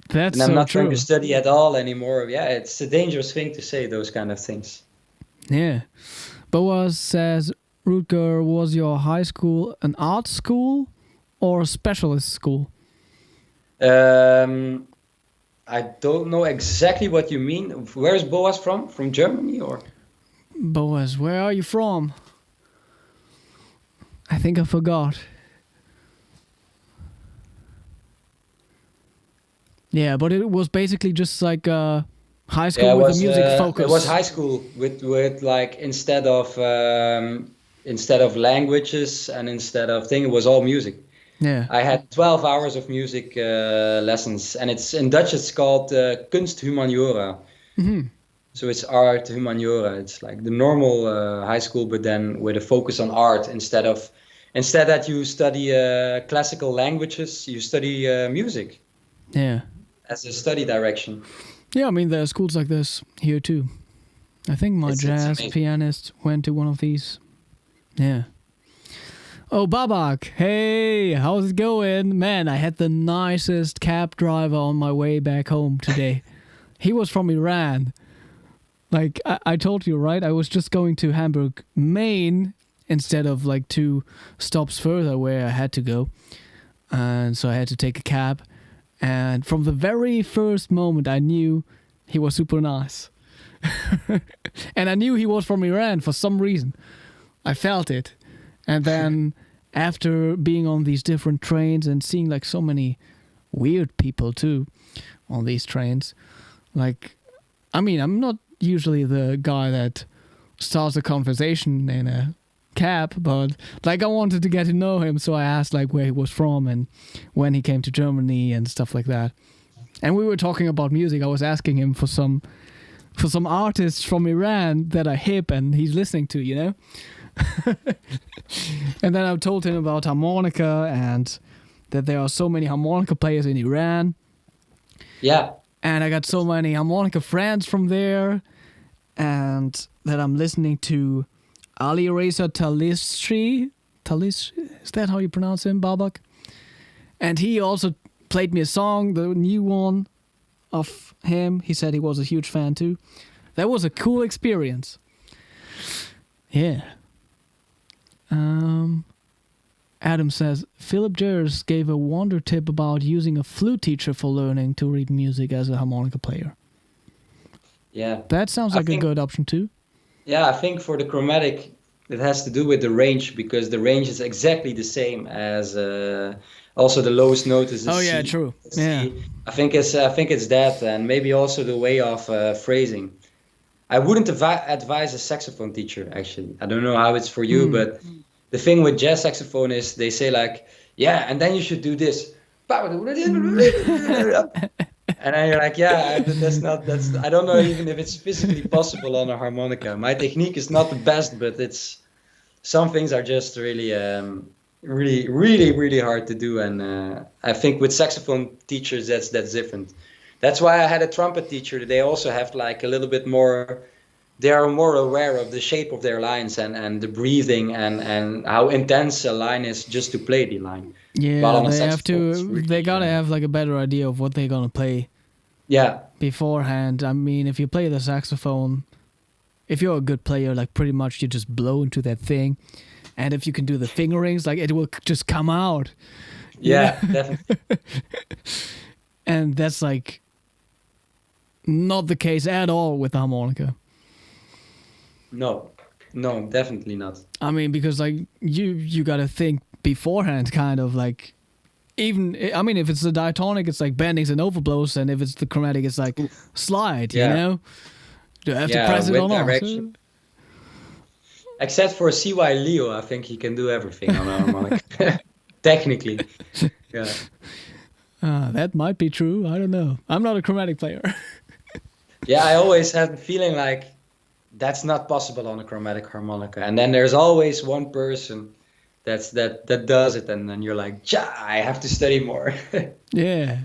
That's I'm not true. going to study at all anymore. Yeah, it's a dangerous thing to say, those kind of things. Yeah. Boaz says, Rutger, was your high school an art school or a specialist school? I don't know exactly what you mean. Where's Boaz from? From Germany or? Boaz, where are you from? I think I forgot. Yeah, but it was basically just like high school with a music focus. It was high school with like instead of languages and instead of thing, it was all music. Yeah. I had 12 hours of music lessons, and it's in Dutch. It's called Kunst Humaniora. Mm-hmm. So it's art humaniora. It's like the normal high school, but then with a focus on art instead that you study classical languages, you study music. Yeah. As a study direction. Yeah, I mean, there are schools like this here too. I think my jazz pianist went to one of these. Yeah. Oh, Babak, hey, how's it going? Man, I had the nicest cab driver on my way back home today. He was from Iran. Like, I told you, right? I was just going to Hamburg, Maine, instead of like 2 stops further where I had to go. And so I had to take a cab. And from the very first moment, I knew he was super nice. And I knew he was from Iran for some reason. I felt it. And then after being on these different trains and seeing like so many weird people too on these trains, like, I mean, I'm not usually the guy that starts a conversation in a cab, but like I wanted to get to know him, so I asked like where he was from and when he came to Germany and stuff like that. And we were talking about music. I was asking him for some artists from Iran that are hip and he's listening to, you know. And then I told him about harmonica and that there are so many harmonica players in Iran. Yeah. And I got so many harmonica friends from there, and that I'm listening to Ali Reza Talistri. Is that how you pronounce him, Babak? And he also played me a song, the new one of him. He said he was a huge fan too. That was a cool experience. Yeah. Adam says, Philip Gers gave a wonder tip about using a flute teacher for learning to read music as a harmonica player. Yeah. That sounds like a good option too. Yeah, I think for the chromatic, it has to do with the range, because the range is exactly the same as also the lowest note is the C. Yeah, true. Yeah. I think it's that, and maybe also the way of phrasing. I wouldn't advise a saxophone teacher, actually. I don't know how it's for you, but the thing with jazz saxophone is they say like, yeah, and then you should do this. And then you're like, yeah, I don't know even if it's physically possible on a harmonica. My technique is not the best, but some things are just really Really, really, really hard to do. And I think with saxophone teachers, that's different. That's why I had a trumpet teacher. They also have like a little bit more. They are more aware of the shape of their lines and the breathing and how intense a line is just to play the line. While Yeah, on a they have saxophone, it's to. They really, gotta have like a better idea of what they're gonna play yeah, beforehand. I mean, if you play the saxophone, if you're a good player, like pretty much you just blow into that thing, and if you can do the fingerings, like it will just come out. you yeah, know? definitely. And that's like not the case at all with the harmonica. No, no, definitely not. I mean, because like you gotta think beforehand, kind of like. Even I mean, if it's the diatonic, it's like bendings and overblows, and if it's the chromatic, it's like slide. Yeah. You know, do I have to Yeah, press it with or not? direction. Except for CY Leo, I think he can do everything on a harmonica. Technically. Yeah. That might be true. I don't know. I'm not a chromatic player. Yeah, I always have the feeling like that's not possible on a chromatic harmonica. And then there's always one person that does it, and then you're like, I have to study more. Yeah.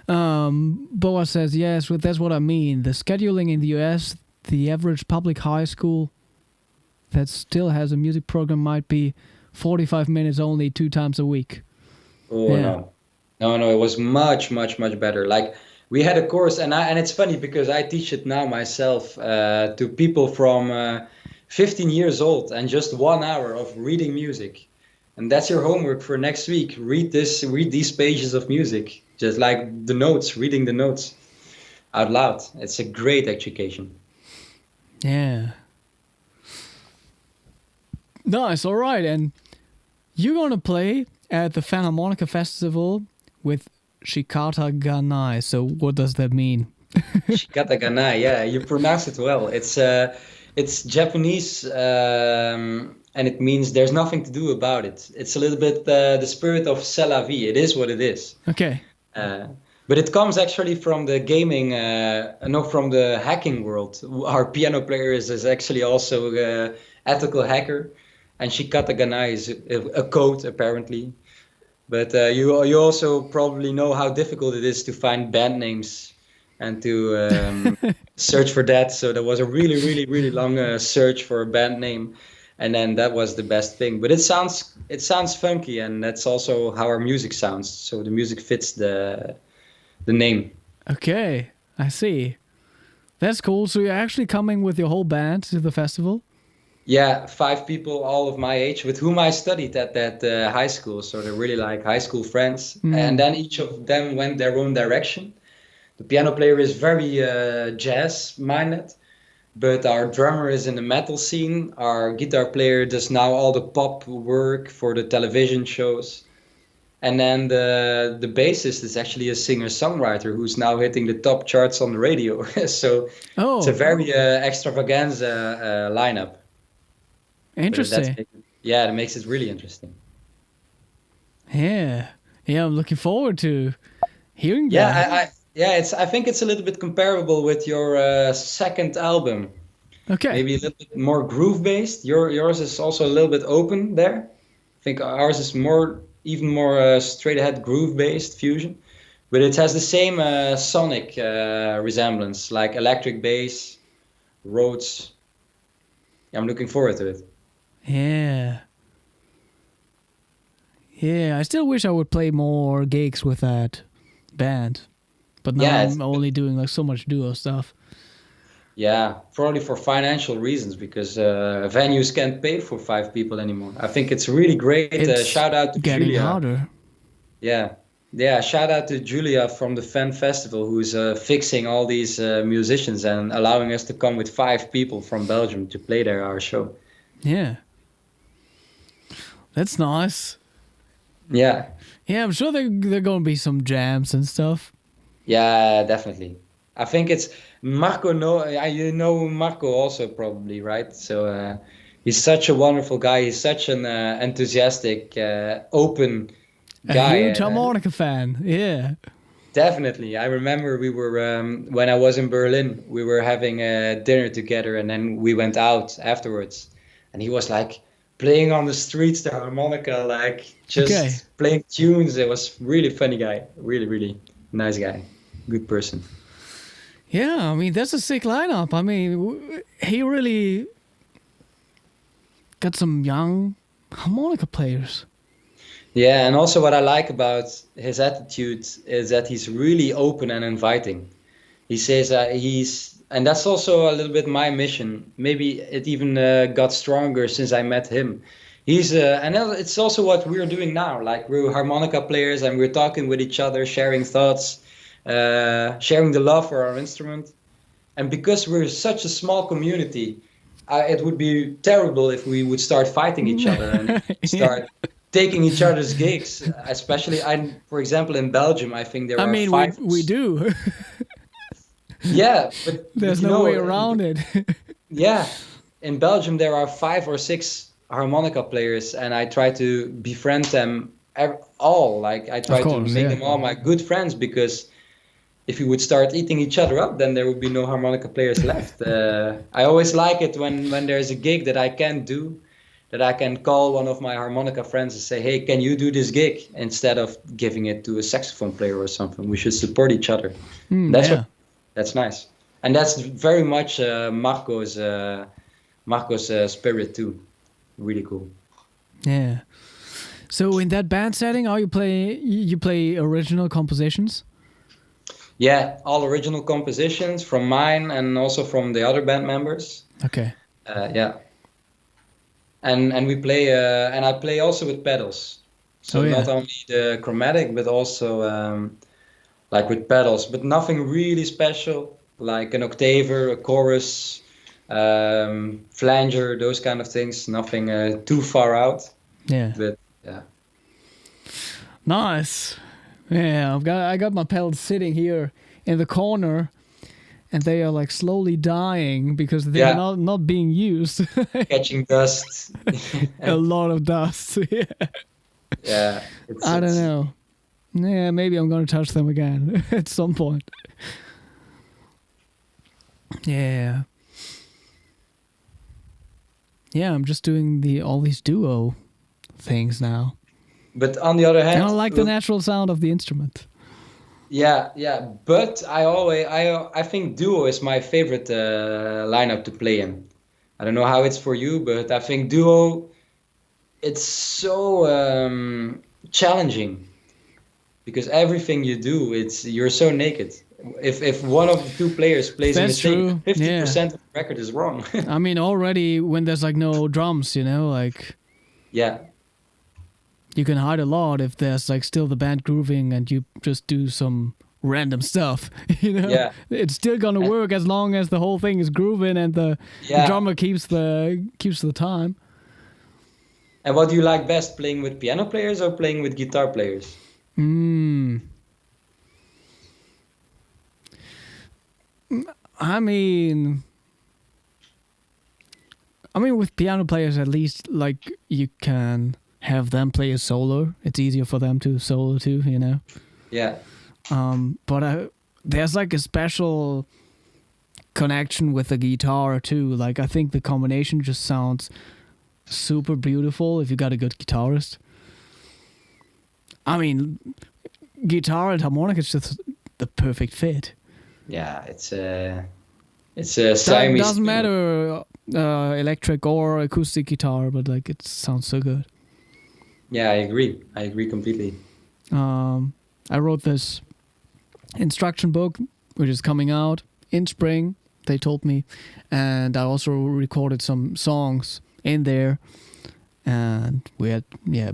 Boa says, yes, that's what I mean. The scheduling in the US, the average public high school that still has a music program might be 45 minutes only 2 times a week. Oh, Yeah. no, it was much, much, much better. Like we had a course, and it's funny because I teach it now myself to people from 15 years old, and just 1 hour of reading music. And that's your homework for next week. Read these pages of music, just like the notes, reading the notes out loud. It's a great education. Yeah. Nice, all right. And you're going to play at the Harmonica Festival with Shikata Ganai. So what does that mean? Shikata Ganai, yeah, you pronounce it well. It's Japanese, and it means there's nothing to do about it. It's a little bit the spirit of c'est la vie. It is what it is. Okay. But it comes actually from the gaming, no, from the hacking world. Our piano player is actually also an ethical hacker, and Shikata Ganai is a code apparently. But you also probably know how difficult it is to find band names and to search for that. So there was a really, really, really long search for a band name, and then that was the best thing. But it sounds funky, and that's also how our music sounds. So the music fits the name. Okay, I see. That's cool. So you're actually coming with your whole band to the festival? Yeah, 5 people, all of my age, with whom I studied at that high school. So they're really like high school friends. And then each of them went their own direction. The piano player is very jazz-minded, but our drummer is in the metal scene. Our guitar player does now all the pop work for the television shows. And then the bassist is actually a singer-songwriter who's now hitting the top charts on the radio. So it's a very extravaganza lineup. Interesting. That makes it really interesting. Yeah, I'm looking forward to hearing that. I think it's a little bit comparable with your second album. Okay. Maybe a little bit more groove-based. Yours is also a little bit open there. I think ours is even more straight-ahead groove-based fusion. But it has the same sonic resemblance, like electric bass, Rhodes. I'm looking forward to it. Yeah. Yeah, I still wish I would play more gigs with that band. But now I'm only doing like so much duo stuff. Yeah, probably for financial reasons, because venues can't pay for 5 people anymore. I think it's really great. Shout out to getting Julia. Harder. Yeah. Shout out to Julia from the Fan Festival, who's fixing all these musicians and allowing us to come with 5 people from Belgium to play there our show. Yeah. That's nice. Yeah. Yeah, I'm sure there going to be some jams and stuff. Yeah, definitely. I think it's Marco. You know Marco also probably, right? So he's such a wonderful guy. He's such an enthusiastic, open guy. A huge harmonica fan. Yeah. Definitely. I remember we were when I was in Berlin. We were having a dinner together, and then we went out afterwards. And he was like, playing on the streets the harmonica, like just playing tunes. It was really funny guy, really, really nice guy, good person. Yeah, I mean, that's a sick lineup. I mean, he really got some young harmonica players. Yeah, and also what I like about his attitude is that he's really open and inviting. He says and that's also a little bit my mission. Maybe it even got stronger since I met him. And it's also what we're doing now. Like, we're harmonica players and we're talking with each other, sharing thoughts, sharing the love for our instrument. And because we're such a small community, it would be terrible if we would start fighting each other and start taking each other's gigs. Especially, for example, in Belgium, I think there are 5. We do. Yeah, but there's no way around it. Yeah, in Belgium there are 5 or 6 harmonica players, and I try to befriend them all. Like, I try to make them all my good friends, because if we would start eating each other up, then there would be no harmonica players left. I always like it when there's a gig that I can't do, that I can call one of my harmonica friends and say, hey, can you do this gig? Instead of giving it to a saxophone player or something. We should support each other. That's nice. And that's very much Marco's spirit too. Really cool. Yeah. So in that band setting, you play original compositions? Yeah, all original compositions from mine and also from the other band members. Okay. Yeah. And we play and I play also with pedals. So not only the chromatic, but also like with pedals, but nothing really special, like an octaver, a chorus, flanger, those kind of things. Nothing too far out. Yeah. But yeah. Nice. Yeah, I got my pedals sitting here in the corner, and they are like slowly dying because they're not being used. Catching dust. A lot of dust. Yeah. Yeah. I don't know. Yeah, maybe I'm going to touch them again at some point. Yeah. Yeah, I'm just doing all these duo things now. But on the other hand, I like the natural sound of the instrument. Yeah. But I think duo is my favorite lineup to play in. I don't know how it's for you, but I think duo, it's so challenging. Because everything you do, you're so naked. If one of the 2 players plays a mistake, 50% of the record is wrong. I mean, already when there's like no drums, like... Yeah. You can hide a lot if there's like still the band grooving and you just do some random stuff, Yeah. It's still gonna work as long as the whole thing is grooving and the drummer keeps the time. And what do you like best, playing with piano players or playing with guitar players? I mean, with piano players, at least, like, you can have them play a solo. It's easier for them to solo too, Yeah. But there's like a special connection with the guitar too. Like, I think the combination just sounds super beautiful if you got a good guitarist. I mean, guitar and harmonica is just the perfect fit. Yeah, it's a Siamese. It doesn't matter electric or acoustic guitar, but like it sounds so good. Yeah, I agree completely. I wrote this instruction book, which is coming out in spring, they told me, and I also recorded some songs in there. And we had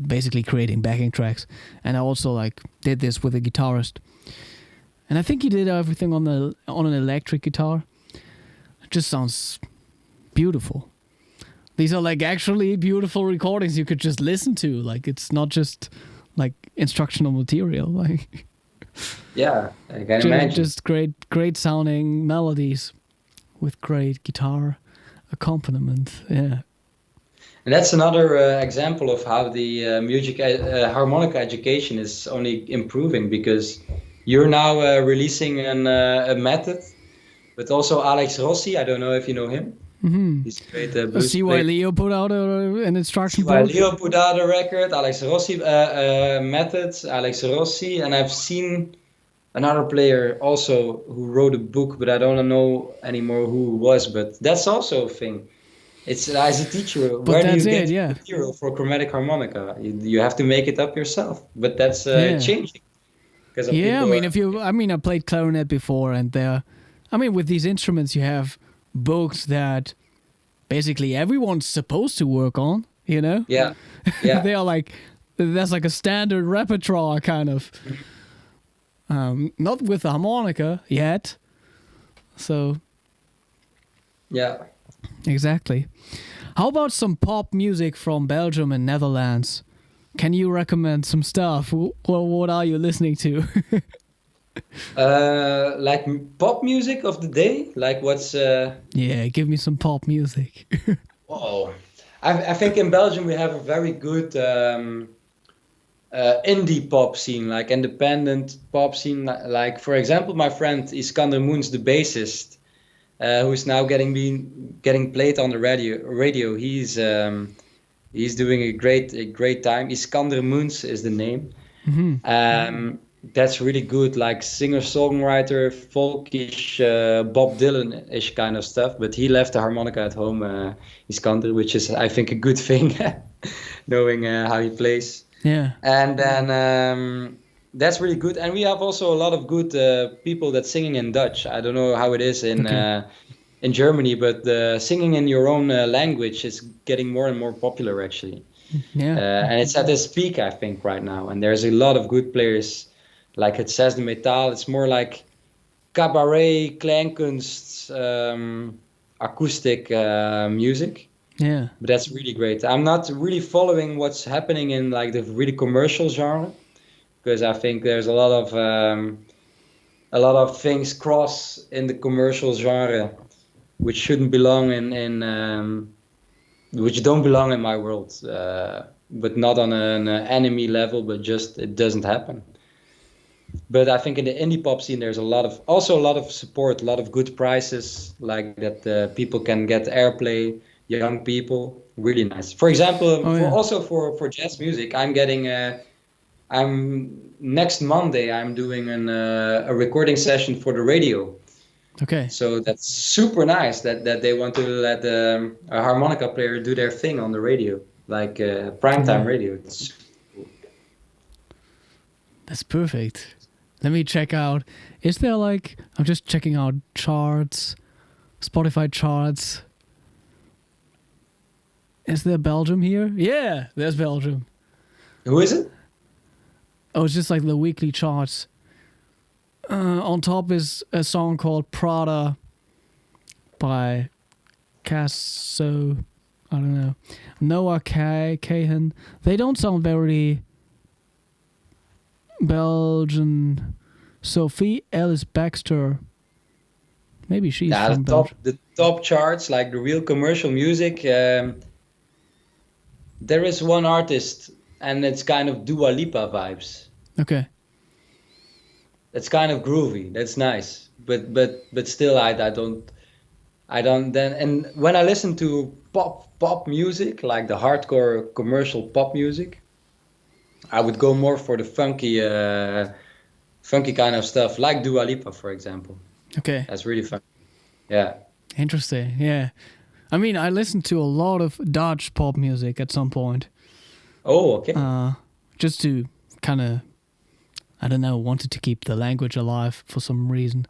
basically creating backing tracks, and I also like did this with a guitarist, and I think he did everything on an electric guitar. It just sounds beautiful. These are like actually beautiful recordings you could just listen to. Like, it's not just like instructional material. Like, yeah, I can imagine. Just great sounding melodies with great guitar accompaniment. Yeah. And that's another example of how the harmonica education is only improving, because you're now releasing a method, but also Alex Rossi, I don't know if you know him. He's a great blues CY player. Leo put out an instruction CY book. Leo put out a record. Alex Rossi, Methods, Alex Rossi, and I've seen another player also who wrote a book, but I don't know anymore who it was. But that's also a thing. It's as a teacher, But where do you that's get it, yeah. material for chromatic harmonica? You have to make it up yourself. But that's Yeah. changing because of Yeah, I people. mean, I played clarinet before, and with these instruments, you have books that basically everyone's supposed to work on, you know? Yeah, yeah. They are like, that's like a standard repertoire, kind of. Not with the harmonica yet. So, Yeah. exactly. How about some pop music from Belgium and Netherlands? Can you recommend some stuff? What are you listening to? Like pop music of the day, like what's Yeah, give me some pop music. oh, I think in Belgium we have a very good indie pop scene, like independent pop scene. Like for example, my friend Iskander Moens, the bassist, who's now getting played on the radio. He's doing a great time. Iskander Moens is the name. That's really good, like singer-songwriter, folkish, Bob Dylan-ish kind of stuff. But he left the harmonica at home, Iskander, which is, I think, a good thing, knowing how he plays. Yeah. And then that's really good. And we have also a lot of good people that singing in Dutch. I don't know how it is in Germany, but singing in your own language is getting more and more popular, actually. Yeah. And it's at its peak, I think, right now. And there's a lot of good players. Like it says, the metal, it's more like cabaret, kleinkunst, acoustic music. Yeah. But that's really great. I'm not really following what's happening in like the really commercial genre, because I think there's a lot of things cross in the commercial genre, which shouldn't belong which don't belong in my world, but not on an enemy level, but just it doesn't happen. But I think in the indie pop scene, there's a lot of support, a lot of good prizes, like that people can get airplay, young people, really nice. For example, for jazz music, next Monday, I'm doing a recording session for the radio. Okay. So that's super nice that they want to let a harmonica player do their thing on the radio, like primetime radio. It's That's perfect. Let me check out. Is there I'm just checking out charts, Spotify charts. Is there Belgium here? Yeah, there's Belgium. Who is it? Oh, it's just like the weekly charts. On top is a song called Prada by Casso. I don't know. Noah Cahan. They don't sound very Belgian. Sophie Ellis Baxter. Maybe she's from Belgium. The top charts, like the real commercial music. There is one artist, and it's kind of Dua Lipa vibes. Okay. It's kind of groovy. That's nice, but still, I don't. Then and when I listen to pop music, like the hardcore commercial pop music, I would go more for the funky kind of stuff, like Dua Lipa, for example. Okay. That's really fun. Yeah. Interesting. Yeah. I mean, I listened to a lot of Dutch pop music at some point. Oh, okay. Just to kind of, I don't know, wanted to keep the language alive for some reason.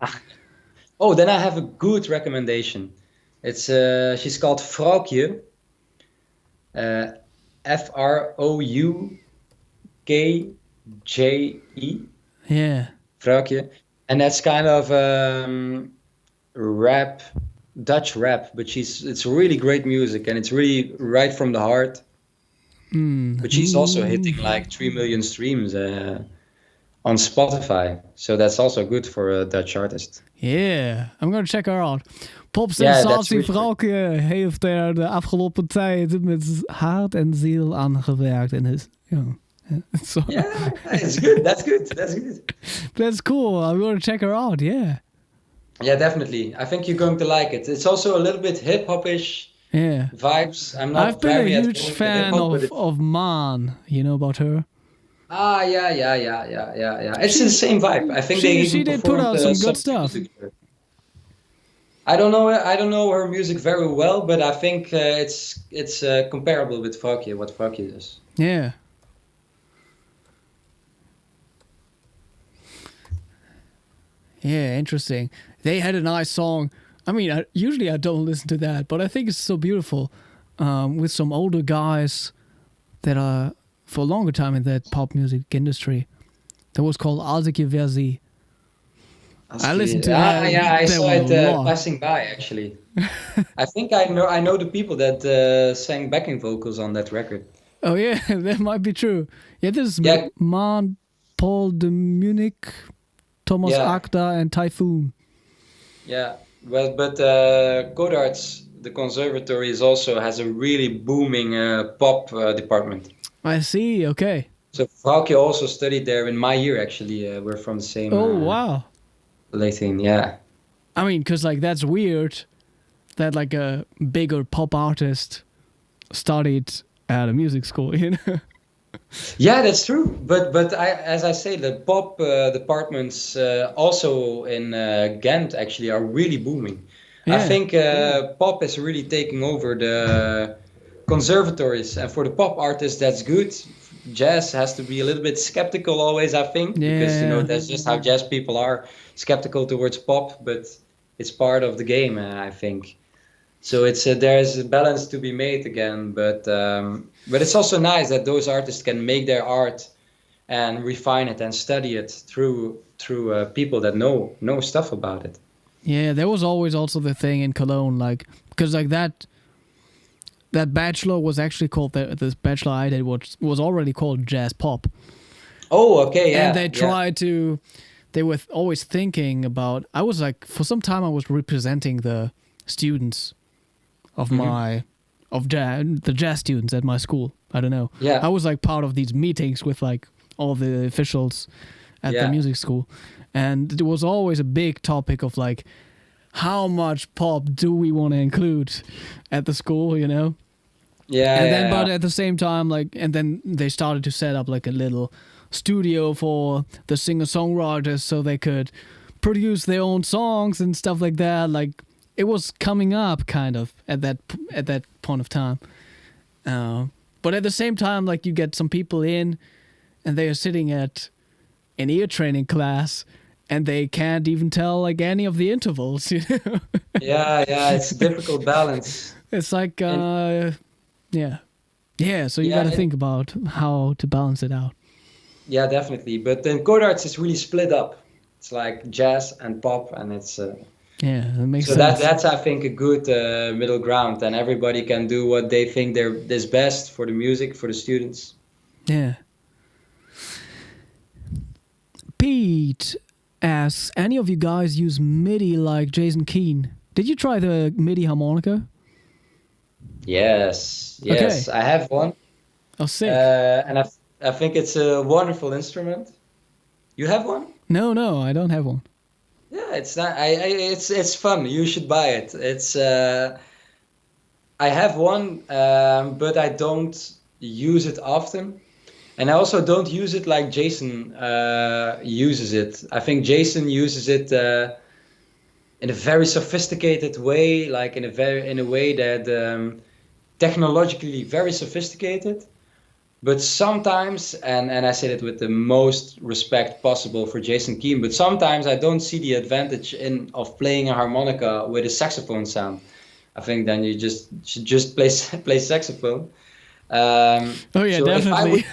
Oh, then I have a good recommendation. It's she's called Vroukje. Vroukje. Yeah. Vroukje. And that's kind of rap, Dutch rap, but it's really great music, and it's really right from the heart. But she's also hitting like 3 million streams on Spotify, so that's also good for a Dutch artist. Yeah, I'm gonna check her out. Popsensatie Vroukje heeft er de afgelopen tijd met hart en ziel aan gewerkt en is so. Yeah, it's good. That's good. That's cool. I'm gonna check her out. Yeah. Yeah, definitely. I think you're going to like it. It's also a little bit hip hop-ish Yeah. vibes. I'm I've not been a very at huge home with hip fan hop, but it's of Man. You know about her? yeah. It's the She same vibe. I think they she even did put performed out some good some tunes stuff. together. I don't know her music very well, but I think it's comparable with Fakir, what Fakir does. Yeah. Yeah, interesting. They had a nice song. I mean, usually I don't listen to that, but I think it's so beautiful. With some older guys that are for a longer time in that pop music industry. That was called Als ik je weer zie. I listened to Yeah, I that saw one a it lot. passing by actually. I think I know the people that sang backing vocals on that record. Oh yeah, that might be true. Yeah, this is Yeah, Man, Paul de Munich, Thomas yeah, Akda, and Typhoon. yeah. But Codarts, the conservatory, is also has a really booming pop department. I see. Okay. So Frauke also studied there in my year actually. We're from the same Oh wow. Latin, yeah. I mean, cause like that's weird that like a bigger pop artist studied at a music school. You know. Yeah, that's true. But as I say, the pop departments also in Ghent actually are really booming. I Yeah. think pop is really taking over the conservatories, and for the pop artists, that's good. Jazz has to be a little bit skeptical always, I think, because Yeah. that's just how jazz people are, skeptical towards pop. But it's part of the game, I think. So there's a balance to be made again, but it's also nice that those artists can make their art and refine it and study it through people that know stuff about it. Yeah, there was always also the thing in Cologne, like because like that bachelor was actually called this bachelor I did was already called jazz pop, Oh, okay, and yeah, they yeah. tried to. They were always thinking about. I was like for some time I was representing the students of my of the jazz students at my school. I don't know. Yeah. I was like part of these meetings with like all the officials at the Yeah. music school, and it was always a big topic of like how much pop do we want to include at the school, you know? Yeah, And then, yeah, but at the same time, like, and then they started to set up like a little studio for the singer-songwriters so they could produce their own songs and stuff like that. Like, it was coming up kind of at that point of time. But at the same time, like, you get some people in, and they are sitting at an ear training class, and they can't even tell like any of the intervals. You know, yeah. It's a difficult balance. it's like, yeah. So you Yeah, got to think about how to balance it out. Yeah, definitely. But then Codarts is really split up. It's like jazz and pop, and it's Yeah, that makes so sense. that's I think a good middle ground, and everybody can do what they think is best for the music for the students. Yeah. Pete asks, any of you guys use Midi like Jason Keane? Did you try the Midi harmonica? Yes, Okay. I have one, Oh, sick. and I think it's a wonderful instrument. You have one? No, I don't have one. Yeah, it's not. It's fun. You should buy it. I have one, but I don't use it often, and I also don't use it like Jason uses it. I think Jason uses it in a very sophisticated way, like in a way that technologically very sophisticated. But sometimes, and I say that with the most respect possible for Jason Keane, but sometimes I don't see the advantage of playing a harmonica with a saxophone sound. I think then you should just play saxophone. Oh yeah, So definitely.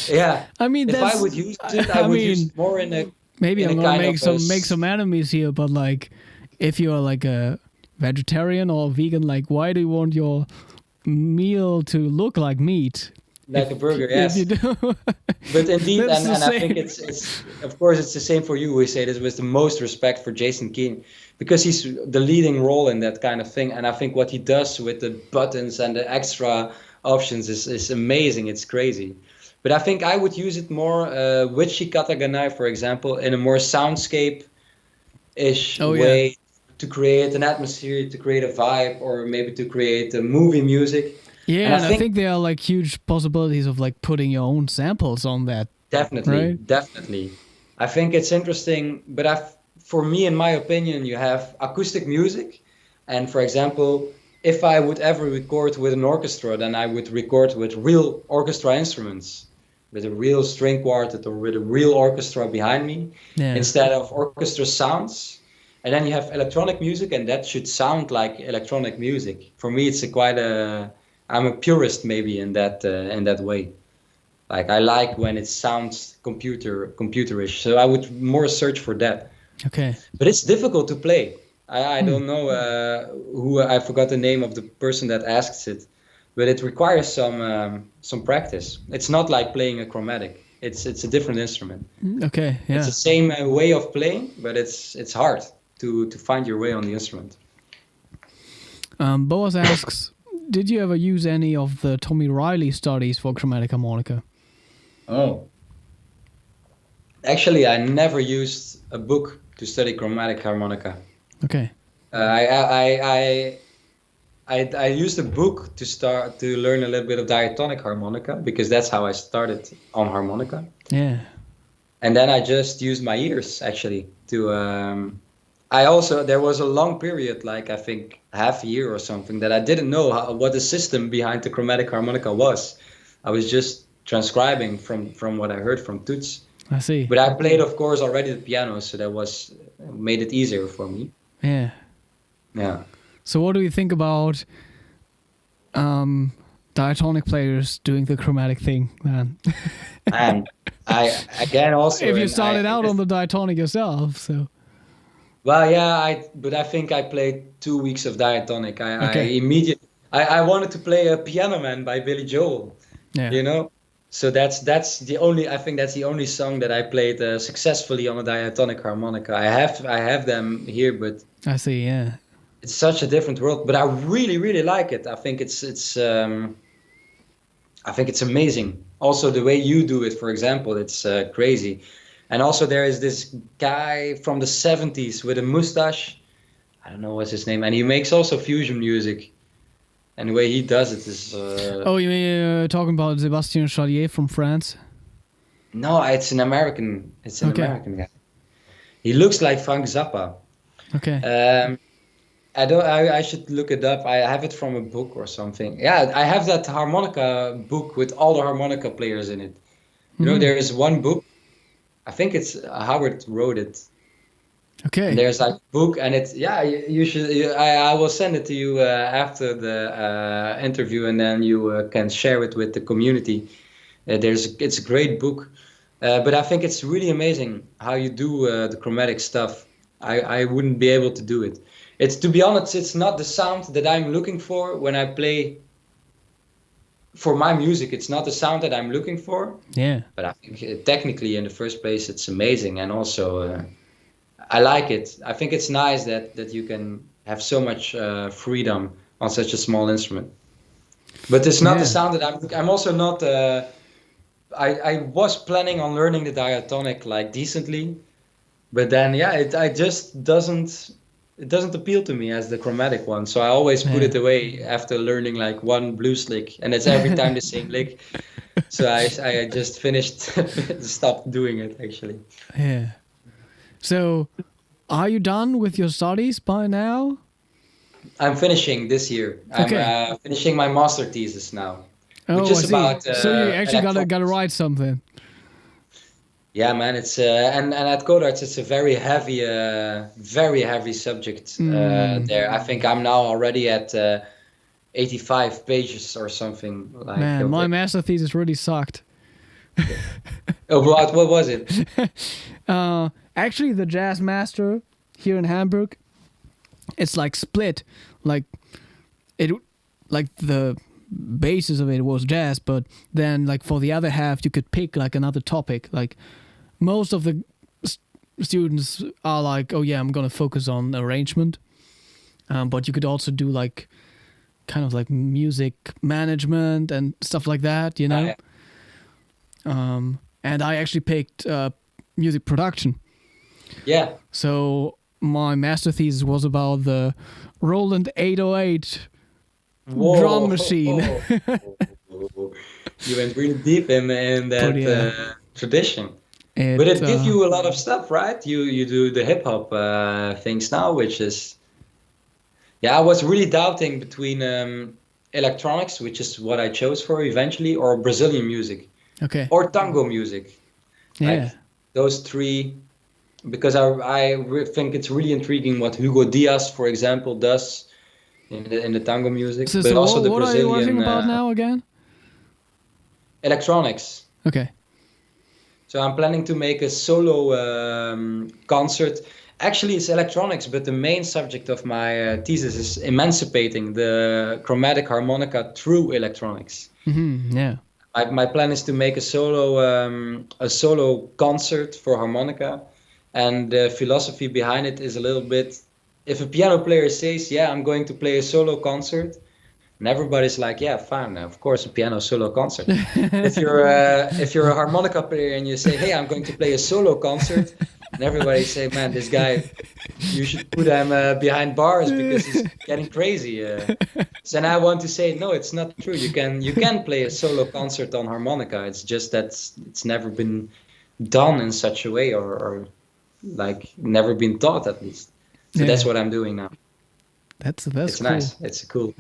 yeah, I mean, if that's. I would use it, I would use it more in a Maybe in I'm a gonna kind of make some enemies here, but like, if you're like a vegetarian or vegan, like, why do you want your meal to look like meat? like a burger. If Yes. you do. But indeed, That's and the I think same. it's of course it's the same for you. We say this with the most respect for Jason Keane because he's the leading role in that kind of thing. And I think what he does with the buttons and the extra options is amazing. It's crazy. But I think I would use it more with Shikata Ganai, for example, in a more soundscape way to create an atmosphere, to create a vibe, or maybe to create a movie music. Yeah, and I think there are like huge possibilities of like putting your own samples on that. Definitely, right? definitely. I think it's interesting, but for me, in my opinion, you have acoustic music, and for example, if I would ever record with an orchestra, then I would record with real orchestra instruments, with a real string quartet or with a real orchestra behind me, Yeah. instead of orchestra sounds. And then you have electronic music, and that should sound like electronic music. For me, it's I'm a purist maybe in that way. Like I like when it sounds computerish, so I would more search for that. Okay. But it's difficult to play. I don't know I forgot the name of the person that asks it, but it requires some practice. It's not like playing a chromatic. It's a different instrument. Okay. Yeah. It's the same way of playing, but it's hard to find your way on the instrument. Boaz asks, did you ever use any of the Tommy Riley studies for chromatic harmonica? Oh. Actually, I never used a book to study chromatic harmonica. Okay. I used a book to learn a little bit of diatonic harmonica because that's how I started on harmonica. Yeah. And then I just used my ears actually to. There was a long period, like I think half a year or something, that I didn't know what the system behind the chromatic harmonica was. I was just transcribing from what I heard from Toots. I see. But I played, of course, already the piano, so that made it easier for me. Yeah. Yeah. So what do you think about diatonic players doing the chromatic thing, man? And I again also. If you started out on the diatonic yourself, so. Well, yeah, but I think I played 2 weeks of diatonic. I wanted to play a Piano Man by Billy Joel. Yeah. You know, so that's the only song that I played successfully on a diatonic harmonica. I have them here, but I see. Yeah. It's such a different world. But I really really like it. I think it's amazing. Also, the way you do it, for example, it's crazy. And also there is this guy from the 70s with a mustache. I don't know what's his name. And he makes also fusion music. And the way he does it is... Oh, you mean talking about Sébastien Chalier from France? No, it's an American. It's an American guy. He looks like Frank Zappa. Okay. I should look it up. I have it from a book or something. Yeah, I have that harmonica book with all the harmonica players in it. You know, there is one book. I think it's Howard wrote it. Okay. And there's like a book, and it's you should. I will send it to you after the interview, and then you can share it with the community. It's a great book, but I think it's really amazing how you do the chromatic stuff. I wouldn't be able to do it. To be honest, it's not the sound that I'm looking for when I play. For my music, it's not the sound that I'm looking for. Yeah. But I think technically, in the first place, it's amazing, and also I like it. I think it's nice that you can have so much freedom on such a small instrument. But it's not the sound that I'm also not. I was planning on learning the diatonic like decently, but then it just doesn't. It doesn't appeal to me as the chromatic one, so I always put it away after learning like one blues lick, and it's every time the same lick. So I just stopped doing it actually. Yeah. So, are you done with your studies by now? I'm finishing this year. I'm finishing my master thesis now. Oh, which is I see. about, so you actually gotta write something. Yeah, man, it's and at Codarts it's a very heavy subject there. I think I'm now already at 85 pages or something. Like, man, my master thesis really sucked. Oh, what was it? Actually, the jazz master here in Hamburg, it's like split, like the basis of it was jazz, but then like for the other half you could pick like another topic. Like most of the students are like, oh yeah, I'm gonna focus on arrangement, but you could also do like kind of like music management and stuff like that, you know. And I actually picked music production. Yeah. So my master thesis was about the Roland 808 Whoa. drum machine. You went really deep in that But yeah. tradition. But it gives you a lot of stuff, right? You do the hip hop things now, which is... Yeah, I was really doubting between electronics, which is what I chose for eventually, or Brazilian music. Okay. Or tango music. Yeah. Like those three, because I think it's really intriguing what Hugo Diaz, for example, does in the tango music. So, but also the what Brazilian... are you writing about now again? Electronics. Okay. So I'm planning to make a solo concert. Actually, it's electronics, but the main subject of my thesis is emancipating the chromatic harmonica through electronics. Mm-hmm. Yeah. My plan is to make a solo concert for harmonica, and the philosophy behind it is a little bit: if a piano player says, "Yeah, I'm going to play a solo concert," and everybody's like, "Yeah, fine, of course, a piano solo concert." If you're a harmonica player and you say, "Hey, I'm going to play a solo concert," and everybody say, "Man, this guy, you should put him behind bars because he's getting crazy." So now I want to say, no, it's not true. You can play a solo concert on harmonica. It's just that it's never been done in such a way, or like never been taught at least. So that's what I'm doing now. That's it's cool. Nice. It's cool.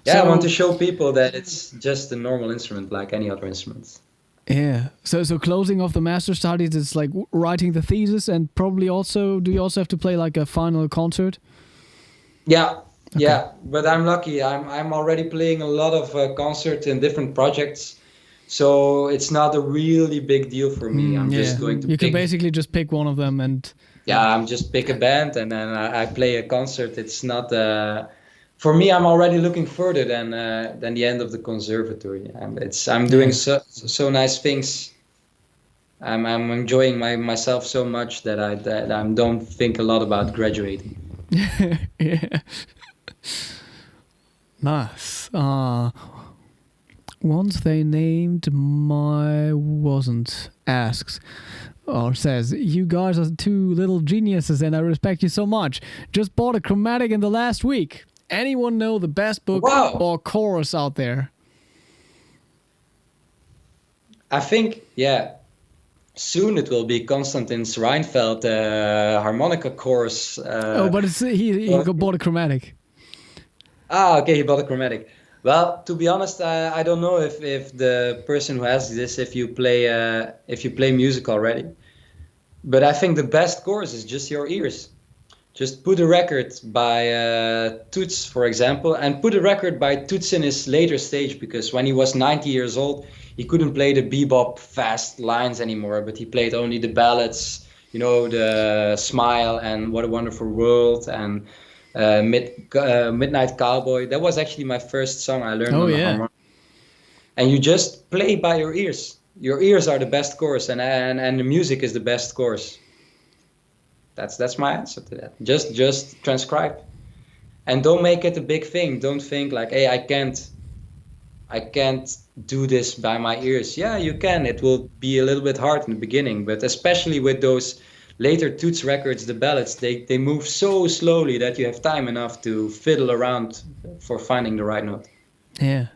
Yeah, I want to show people that it's just a normal instrument like any other instrument. Yeah. So closing off the master studies is like writing the thesis, and probably also, do you also have to play like a final concert? Yeah. Okay. Yeah, but I'm lucky. I'm already playing a lot of concerts in different projects, so it's not a really big deal for me. I'm just going to. You can basically just pick one of them and. Yeah, I'm just pick a band and then I play a concert. It's not. For me, I'm already looking further than the end of the conservatory. I'm doing so nice things. I'm enjoying myself so much that I don't think a lot about graduating. Yeah. Nice. Once they named wasn't asked or says, "You guys are two little geniuses and I respect you so much. Just bought a chromatic in the last week. Anyone know the best book or course out there?" I think, soon it will be Konstantin Reinfeld harmonica course. But he bought a chromatic. Okay, he bought a chromatic. Well, to be honest, I don't know if the person who has this, if you play music already. But I think the best course is just your ears. Just put a record by Toots, for example, and put a record by Toots in his later stage, because when he was 90 years old, he couldn't play the bebop fast lines anymore, but he played only the ballads, the Smile and What a Wonderful World and Midnight Cowboy. That was actually my first song I learned on the harmonica. And you just play by your ears. Your ears are the best course, and the music is the best course. That's my answer to that. Just transcribe, and don't make it a big thing. Don't think like, hey, I can't do this by my ears. Yeah, you can. It will be a little bit hard in the beginning, but especially with those later Toots records, the ballads, they move so slowly that you have time enough to fiddle around for finding the right note. Yeah.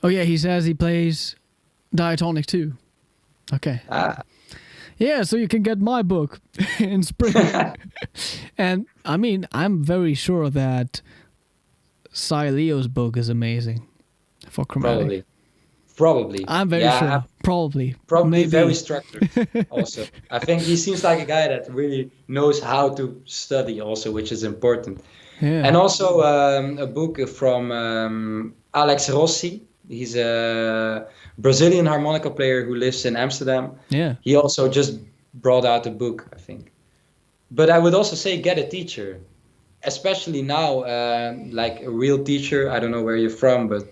Oh yeah, he says he plays diatonic too. Okay. Yeah, so you can get my book in spring. And I mean, I'm very sure that Cy Leo's book is amazing for chromatic. Probably. I'm very sure. Probably maybe. Very structured also. I think he seems like a guy that really knows how to study also, which is important. Yeah. And also a book from Alex Rossi. He's a Brazilian harmonica player who lives in Amsterdam. Yeah. He also just brought out a book, I think. But I would also say get a teacher, especially now, like a real teacher. I don't know where you're from, but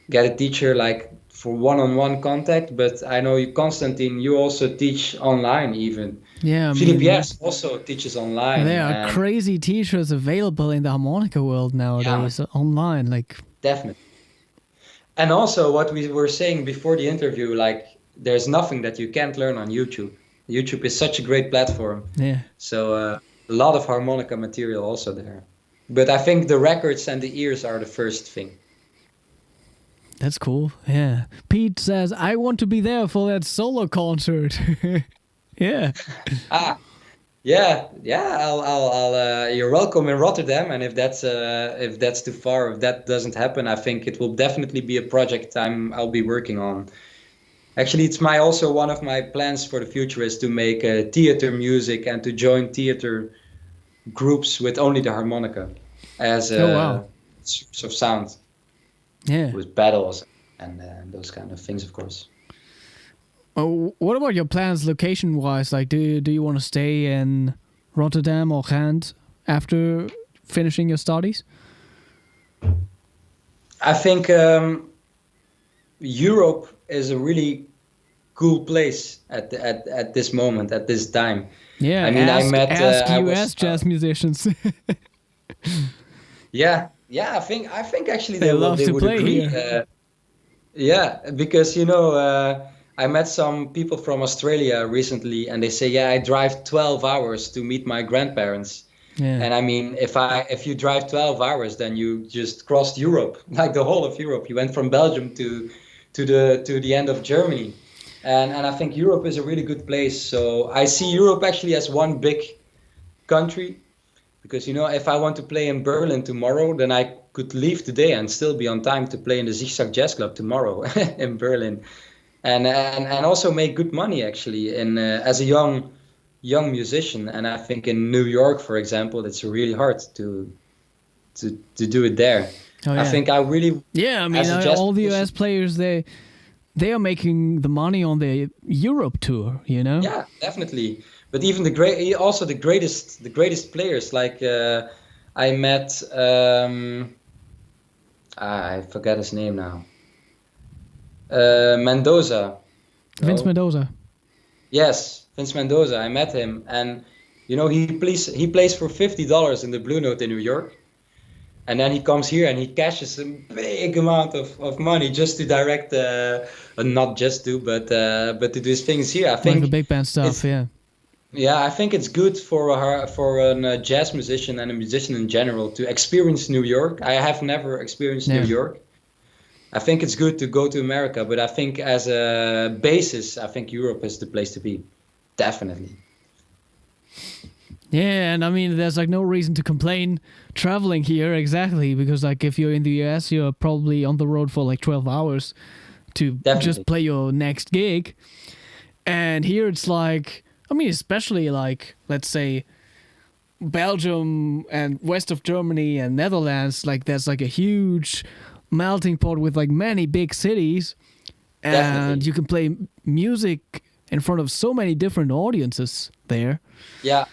get a teacher like for one-on-one contact. But I know you, Konstantin, you also teach online even. Yeah. Philippe Yes also teaches online. There are crazy teachers available in the harmonica world nowadays, online, like. Definitely. And also what we were saying before the interview, like there's nothing that you can't learn on YouTube. YouTube is such a great platform. Yeah. So a lot of harmonica material also there. But I think the records and the ears are the first thing. That's cool. Yeah. Pete says, I want to be there for that solo concert. Yeah. Yeah. You're welcome in Rotterdam. And if that's too far, if that doesn't happen, I think it will definitely be a project I'll be working on. Actually, it's also one of my plans for the future is to make theater music and to join theater groups with only the harmonica as a source of sound. Yeah. With battles and those kind of things, of course. Oh, what about your plans location-wise? Like, do you want to stay in Rotterdam or Ghent after finishing your studies? I think Europe is a really cool place at this moment, at this time. Yeah, I mean, ask US jazz musicians. Yeah, I think actually they love to would play agree. here. Yeah, because I met some people from Australia recently, and they say, yeah, I drive 12 hours to meet my grandparents. Yeah. And I mean, if you drive 12 hours, then you just crossed Europe, like the whole of Europe. You went from Belgium to the end of Germany, and I think Europe is a really good place. So I see Europe actually as one big country. Because, if I want to play in Berlin tomorrow, then I could leave today and still be on time to play in the Zigzag Jazz Club tomorrow in Berlin. And also make good money, actually, as a young musician. And I think in New York, for example, it's really hard to do it there. Oh, yeah. I think I really... Yeah, I mean, all the US players, they are making the money on the Europe tour, Yeah, definitely. But even the greatest players, like I met, I forget his name now. Mendoza. Vince Mendoza. Yes, Vince Mendoza. I met him, and he plays for $50 in the Blue Note in New York, and then he comes here and he cashes a big amount of money just to direct, not just to, but to do his things here. I think like the big band stuff, yeah. Yeah, I think it's good for a jazz musician and a musician in general to experience New York. I have never experienced New York. I think it's good to go to America, but I think as a basis, I think Europe is the place to be. Definitely. Yeah, and I mean, there's like no reason to complain traveling here, exactly, because like if you're in the US, you're probably on the road for like 12 hours to just play your next gig. And here it's like, I mean, especially like, let's say, Belgium and west of Germany and Netherlands, like there's like a huge melting pot with like many big cities, and you can play music in front of so many different audiences there. Yeah.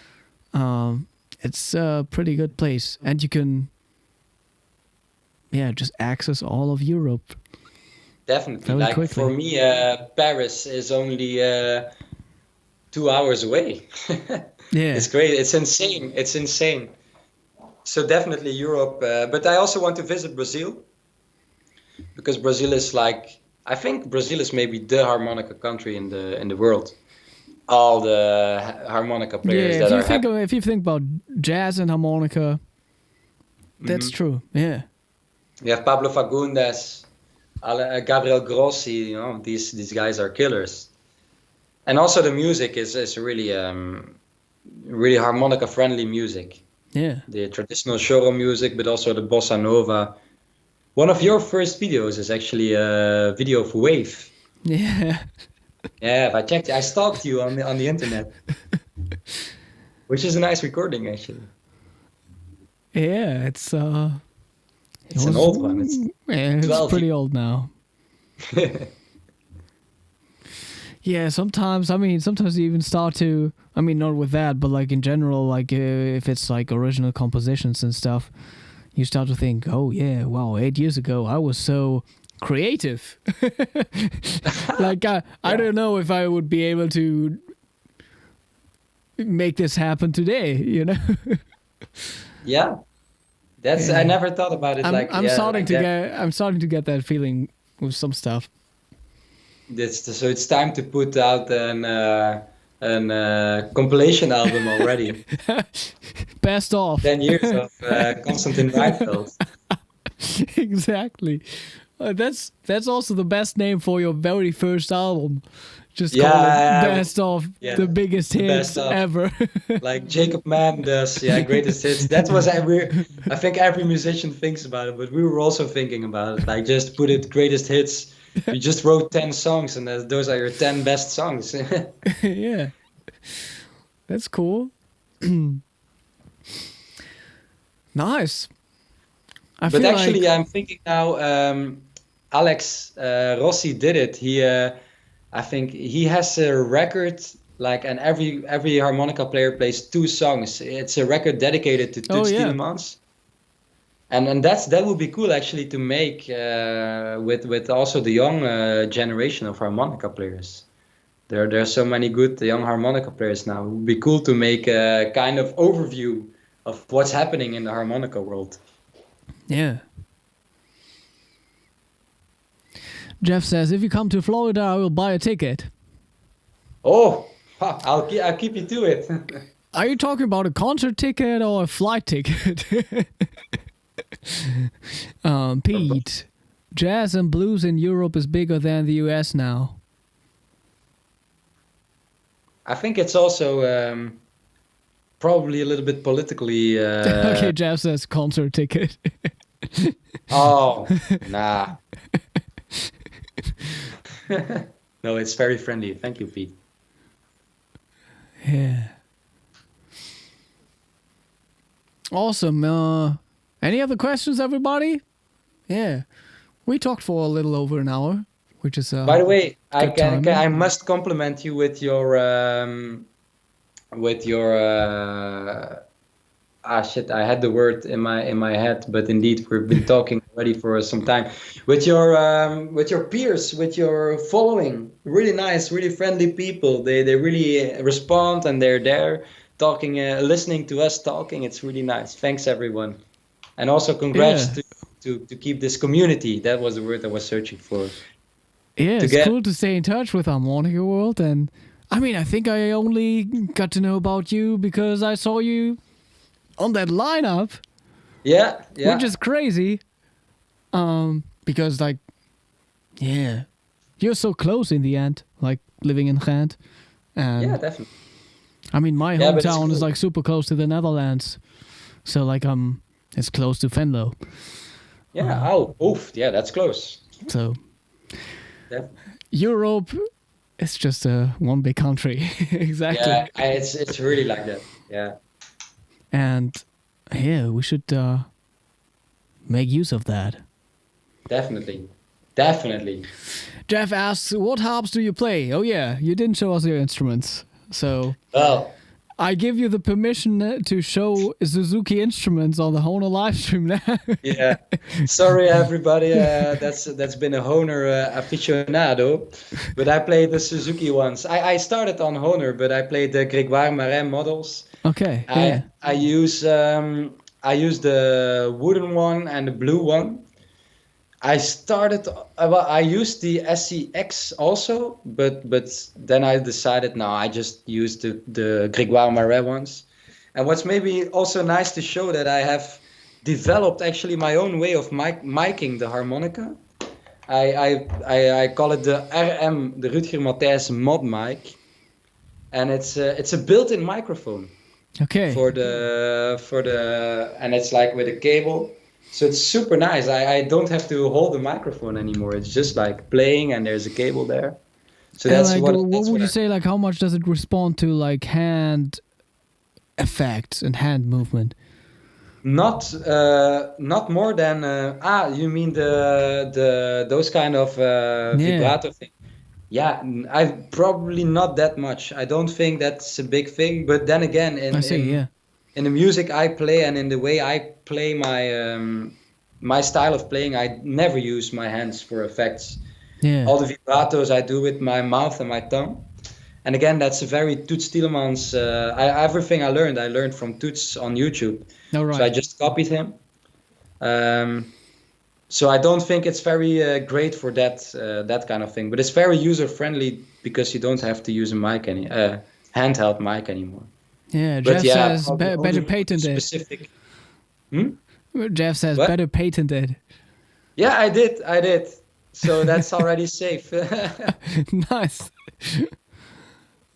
It's a pretty good place, and you can, just access all of Europe. Definitely. Very like quickly. For me, Paris is only 2 hours away. Yeah. It's great. It's insane. So definitely Europe. But I also want to visit Brazil, because Brazil is like, I think Brazil is maybe the harmonica country in the world. All the harmonica players that are... if you think about jazz and harmonica, that's true. Yeah. We have Pablo Fagundes, Gabriel Grossi. These guys are killers. And also the music is really really harmonica friendly music. Yeah. The traditional choro music, but also the bossa nova. One of your first videos is actually a video of Wave. Yeah. Yeah, I checked. I stalked you on the internet, which is a nice recording actually. Yeah, it's an old one. It's pretty old now. Yeah, sometimes you even start to, I mean, not with that, but like in general, like if it's like original compositions and stuff, you start to think, oh yeah, wow, 8 years ago I was so creative. Like I don't know if I would be able to make this happen today, Yeah, that's I never thought about it. I'm starting to get that feeling with some stuff. So it's time to put out a compilation album already. Best of. 10 years of Konstantin Reinfeld. Exactly. That's also the best name for your very first album. Just call Yeah, it Best of, yeah, the biggest the hits best of. ever. Like Jacob Mann does, greatest hits. That was I think every musician thinks about it, but we were also thinking about it. Like just put it greatest hits. You just wrote 10 songs, and those are your 10 best songs. Yeah. That's cool. Nice. But actually, I'm thinking now. Alex Rossi did it. I think he has a record. Like, and every harmonica player plays 2 songs. It's a record dedicated to Toots Thielemans. And that would be cool actually to make with also the young generation of harmonica players. There are so many good young harmonica players now. It would be cool to make a kind of overview of what's happening in the harmonica world. Yeah. Jeff says, if you come to Florida, I will buy a ticket. Oh, I'll keep you to it. Are you talking about a concert ticket or a flight ticket? Pete, jazz and blues in Europe is bigger than the US now. I think it's also probably a little bit politically... Okay, Jeff says concert ticket. Oh, nah. No, it's very friendly. Thank you, Pete. Yeah. Awesome. Any other questions, everybody? Yeah. We talked for a little over an hour, which is By the way, timing. I must compliment you with your shit, I had the word in my head, but indeed we've been talking already for some time. With your peers, with your following, really nice, really friendly people. They really respond, and they're there talking, listening to us talking. It's really nice. Thanks everyone, and also congrats to keep this community. That was the word I was searching for. Yeah, it's cool to stay in touch with Harmonica World, and I mean, I think I only got to know about you because I saw you on that lineup. Yeah. Which is crazy. Because like, yeah, you're so close in the end, like living in Ghent. And yeah, definitely. I mean, my hometown is like super close to the Netherlands. So like, it's close to Venlo. Yeah, yeah, that's close. So, Definitely. Europe is just one big country. Exactly. Yeah, it's really like that. Yeah. And yeah, we should make use of that. Definitely. Jeff asks, what harps do you play? Oh yeah, you didn't show us your instruments. So I give you the permission to show Suzuki instruments on the Hohner live stream now. Yeah. Sorry everybody, that's been a Hohner aficionado, but I played the Suzuki ones. I started on Hohner, but I played the Grégoire Marin models. Okay. I use the wooden one and the blue one. I used the SCX also, but then I decided no, I just used the Grégoire Marais ones. And what's maybe also nice to show that I have developed actually my own way of miking the harmonica. I call it the RM, the Rutger Mathys mod mic, and it's a built-in microphone. Okay. For the and it's like with a cable. So it's super nice. I don't have to hold the microphone anymore. It's just like playing, and there's a cable there. So that's like, what would you say? Like, how much does it respond to like hand effects and hand movement? Not more than you mean the those kind of vibrato thing. Yeah, I probably not that much. I don't think that's a big thing. But then again, in the music I play and in the way I play my style of playing, I never use my hands for effects. Yeah. All the vibratos I do with my mouth and my tongue. And again, that's a very Toots Thielemans. Everything I learned from Toots on YouTube. Oh, right. So I just copied him. So I don't think it's very great for that kind of thing. But it's very user friendly because you don't have to use a mic handheld mic anymore. Yeah, But Jeff yeah, says probably better only patented. specific. Jeff says What? better patented. Yeah, I did. So that's already safe. Nice.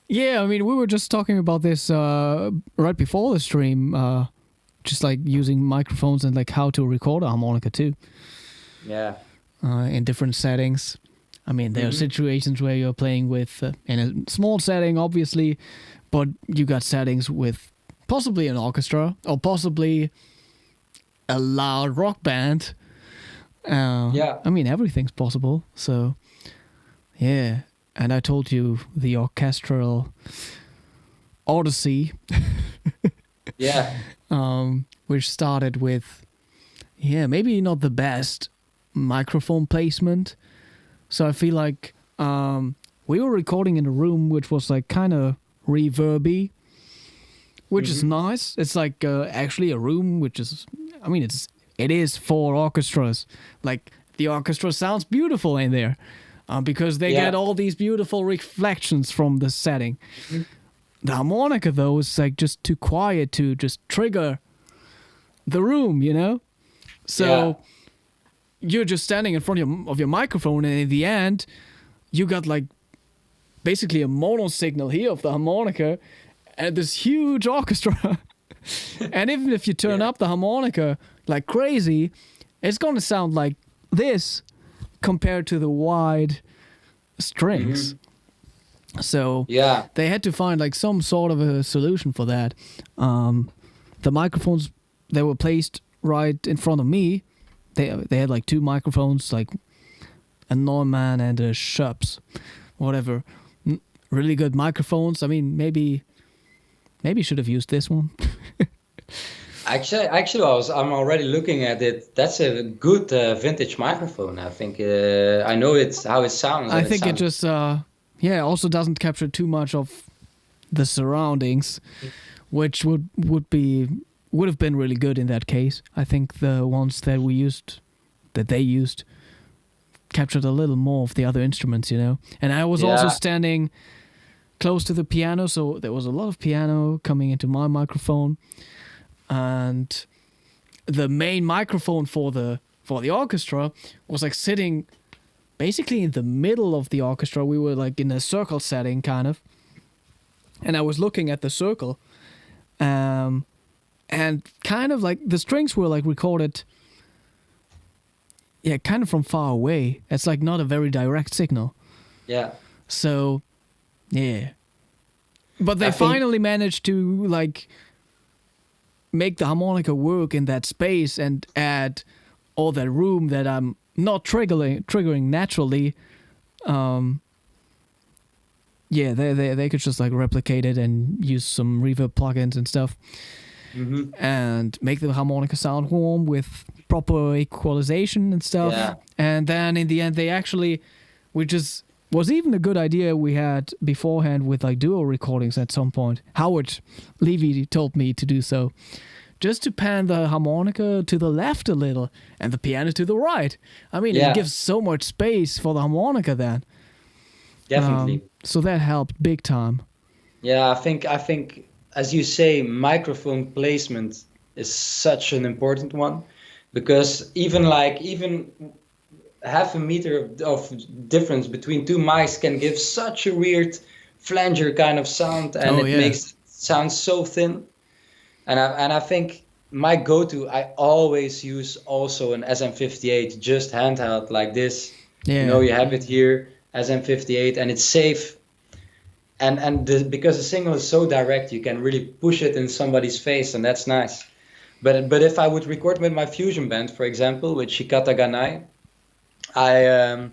Yeah, I mean, we were just talking about this right before the stream, just like using microphones and like how to record a harmonica too. Yeah. In different settings. I mean, there are situations where you're playing with in a small setting, obviously, but you got settings with possibly an orchestra or possibly a loud rock band. Yeah. I mean, everything's possible. So, yeah. And I told you the orchestral odyssey. Yeah. Which started with, maybe not the best microphone placement. So I feel like we were recording in a room which was like kind of reverby, which is nice. It's like actually a room which is, I mean, it is for orchestras. Like the orchestra sounds beautiful in there because they get all these beautiful reflections from the setting. The harmonica though is like just too quiet to just trigger the room, you know? So you're just standing in front of your microphone, and in the end, you got like basically a mono signal here of the harmonica and this huge orchestra. And even if you turn up the harmonica like crazy, it's gonna sound like this compared to the wide strings. So they had to find like some sort of a solution for that. The microphones, they were placed right in front of me. They had like two microphones, like a Neumann and a Schoeps, whatever. Really good microphones. I mean, maybe should have used this one. Actually, I'm already looking at it. That's a good vintage microphone. I think I know how it sounds. I think it just also doesn't capture too much of the surroundings, which would have been really good in that case. I think the ones that they used captured a little more of the other instruments, you know. And I was also standing close to the piano, so there was a lot of piano coming into my microphone. And the main microphone for the orchestra was like sitting basically in the middle of the orchestra. We were like in a circle setting kind of. And I was looking at the circle. And kind of like the strings were like recorded kind of from far away. It's like not a very direct signal. Yeah. So but they finally managed to like make the harmonica work in that space and add all that room that I'm not triggering naturally. They could just like replicate it and use some reverb plugins and stuff. And make the harmonica sound warm with proper equalization and stuff. Yeah. And then in the end, which was even a good idea we had beforehand with like duo recordings at some point. Howard Levy told me to do so. Just to pan the harmonica to the left a little and the piano to the right. I mean, it gives so much space for the harmonica then. Definitely. So that helped big time. Yeah, I think as you say, microphone placement is such an important one, because even half a meter of difference between two mics can give such a weird flanger kind of sound, and makes it sound so thin. And I think my go-to, I always use also an SM58, just handheld like this. Yeah. You know, you have it here, SM58, and it's safe. Because the signal is so direct, you can really push it in somebody's face, and that's nice. But if I would record with my fusion band, for example, with Shikata Ganai, I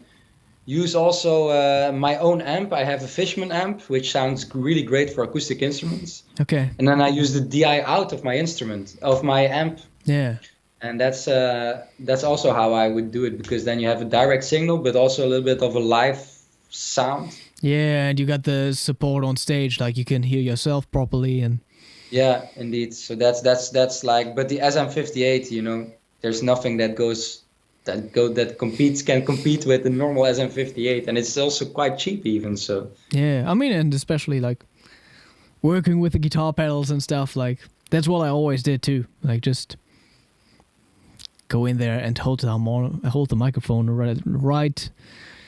use also my own amp. I have a Fishman amp, which sounds really great for acoustic instruments. Okay. And then I use the DI out of my amp. Yeah. And that's also how I would do it, because then you have a direct signal, but also a little bit of a live sound. Yeah, and you got the support on stage, like you can hear yourself properly, and yeah, indeed. So that's like, but the SM58, you know, there's nothing that can compete with the normal SM58, and it's also quite cheap even. So yeah, I mean, and especially like working with the guitar pedals and stuff, like that's what I always did too. Like just go in there and hold the microphone right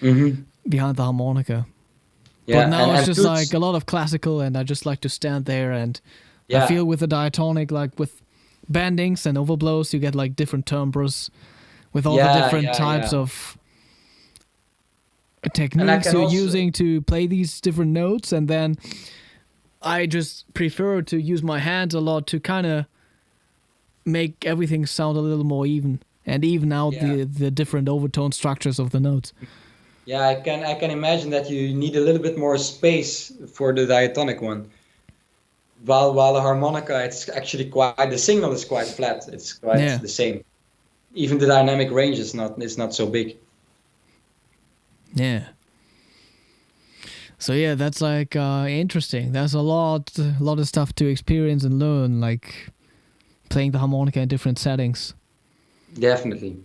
behind the harmonica. Yeah, But now it's just flutes, like a lot of classical, and I just like to stand there and yeah, I feel with the diatonic, like with bendings and overblows, you get like different timbres with all the different types of techniques can you're also- using to play these different notes. And then I just prefer to use my hands a lot to kind of make everything sound a little more even and even out the different overtone structures of the notes. Yeah, I can imagine that you need a little bit more space for the diatonic one. While the harmonica, it's actually the signal is quite flat. It's quite the same. Even the dynamic range is not so big. Yeah. So yeah, that's like interesting. There's a lot of stuff to experience and learn, like playing the harmonica in different settings. Definitely.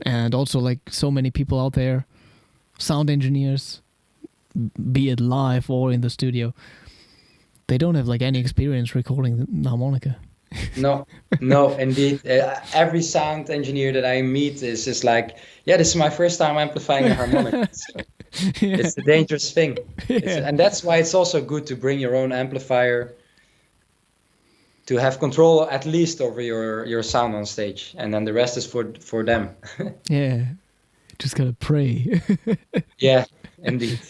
And also like so many people out there, sound engineers, be it live or in the studio, they don't have like any experience recording the harmonica. No, indeed. Every sound engineer that I meet is just like, yeah, this is my first time amplifying a harmonica. So it's a dangerous thing. And that's why it's also good to bring your own amplifier to have control at least over your sound on stage. And then the rest is for them. Yeah, just gotta pray. Yeah, indeed.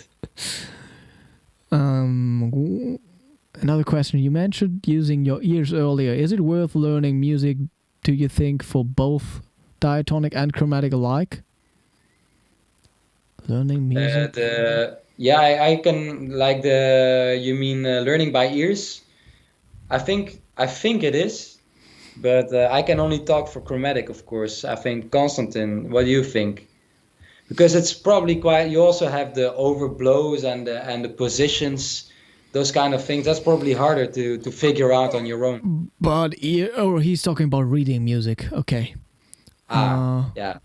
Another question. You mentioned using your ears earlier. Is it worth learning music, do you think, for both diatonic and chromatic alike? Learning music? I can, like you mean learning by ears? I think it is, but I can only talk for chromatic, of course. I think, Konstantin, what do you think? Because it's probably you also have the overblows and the positions, those kind of things. That's probably harder to figure out on your own. But he's talking about reading music. Okay. Yeah.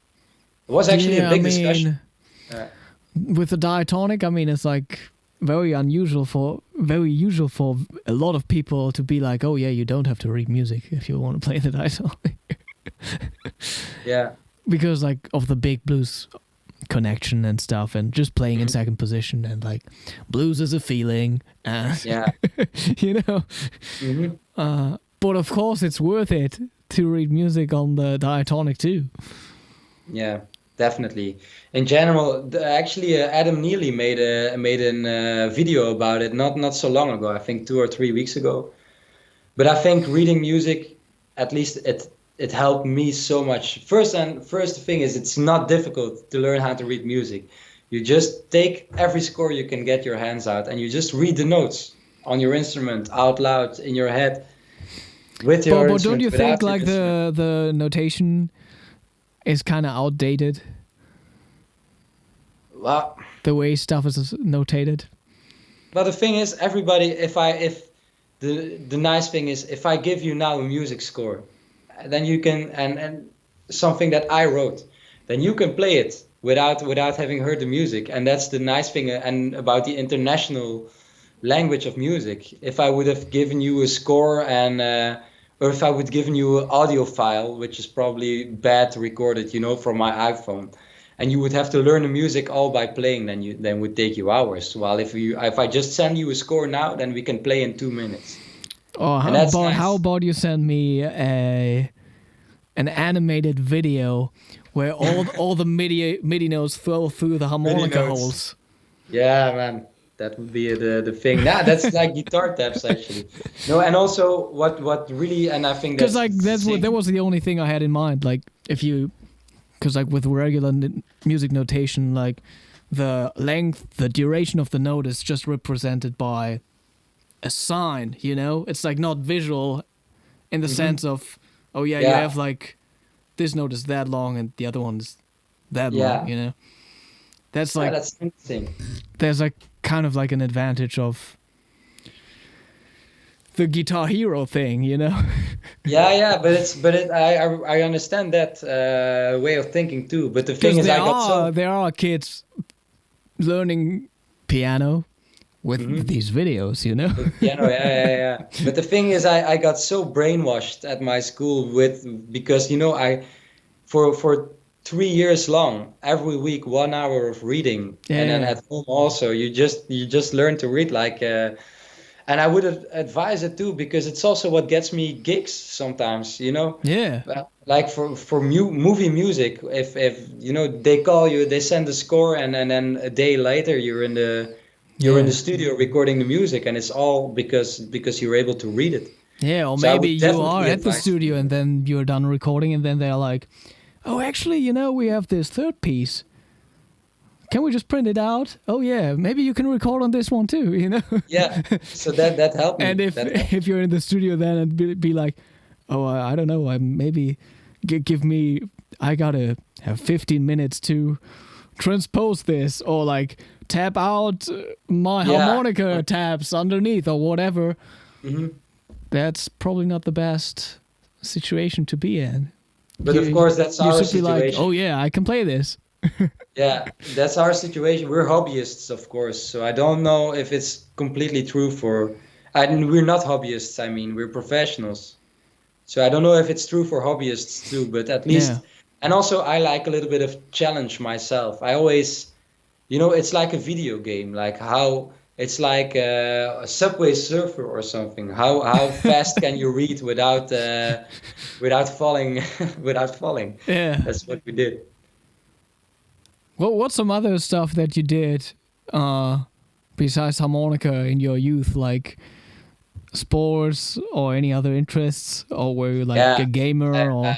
It was actually a big discussion. With the diatonic, I mean, it's like very usual for a lot of people to be like, oh yeah, you don't have to read music if you want to play the diatonic. Yeah. Because like of the big blues connection and stuff, and just playing in second position, and like blues is a feeling. Yeah. You know. But of course, it's worth it to read music on the diatonic too. Yeah, definitely. In general, actually, Adam Neely made a video about it not so long ago. I think 2 or 3 weeks ago. But I think reading music, at least it helped me so much. First thing is, it's not difficult to learn how to read music. You just take every score you can get your hands out, and you just read the notes on your instrument out loud in your head with your but instrument. Don't you think without like the notation is kind of outdated? Well, the way stuff is notated. But the thing is, everybody, the nice thing is, if I give you now a music score, then you can, and something that I wrote, then you can play it without having heard the music. And that's the nice thing and about the international language of music. If I would have given you a score or if I would given you an audio file, which is probably bad recorded, from my iPhone, and you would have to learn the music all by playing, then would take you hours. While if I just send you a score now, then we can play in 2 minutes. Oh, how about you send me an animated video where all the MIDI notes flow through the harmonica holes? Yeah, man, that would be the thing. Nah, that's like guitar tabs actually. No, and also what really, and I think because like that was the only thing I had in mind. Like because like with regular music notation, like the duration of the note is just represented by a sign, It's like not visual in the sense of, you have like this note is that long and the other one is that long, That's like that's interesting. There's like kind of like an advantage of the Guitar Hero thing, Yeah, but I understand that way of thinking too. But the thing is, there are kids learning piano with these videos, you know? Piano, yeah. But the thing is, I got so brainwashed at my school because I for 3 years long, every week 1 hour of reading, and then at home also you just learn to read and I would advise it too, because it's also what gets me gigs sometimes, Yeah. like for movie music, if they call you, they send a score, and then a day later you're in the studio recording the music, and it's all because you're able to read it. Yeah, or So maybe you are at the advise studio and then you're done recording, and then they're like, oh, actually, we have this third piece. Can we just print it out? Oh yeah, maybe you can record on this one too, Yeah, so that helped me. And if you're in the studio then and be like, oh, I don't know, maybe give me, I gotta have 15 minutes to transpose this, or like tap out my harmonica tabs underneath or whatever. That's probably not the best situation to be in. But of course, that's our situation. You should be like, oh yeah, I can play this. Yeah, that's our situation. We're hobbyists, of course, so I don't know if it's completely true we're not hobbyists, we're professionals. So I don't know if it's true for hobbyists too, but at least, and also I like a little bit of challenge myself. I always, it's like a video game, like how it's like a Subway Surfer or something. How fast can you read without falling, without falling? Yeah, that's what we did. Well, what's some other stuff that you did besides harmonica in your youth, like sports or any other interests, or were you like a gamer?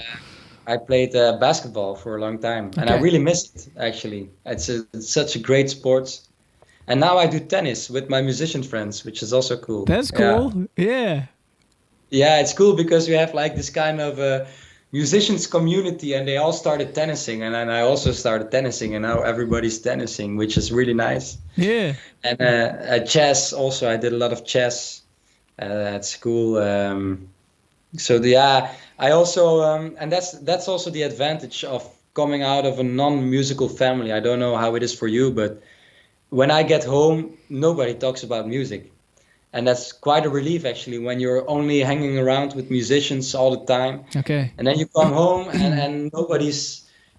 I played basketball for a long time, and I really missed it, actually. It's such a great sport. And now I do tennis with my musician friends, which is also cool. That's cool. Yeah. Yeah, it's cool because we have like this kind of musicians community, and they all started tennising, and then I also started tennising, and now everybody's tennising, which is really nice. Yeah. And chess also, I did a lot of chess at school. I also and that's also the advantage of coming out of a non-musical family. I don't know how it is for you, but when I get home, nobody talks about music. And that's quite a relief, actually, when you're only hanging around with musicians all the time. Okay. And then you come home and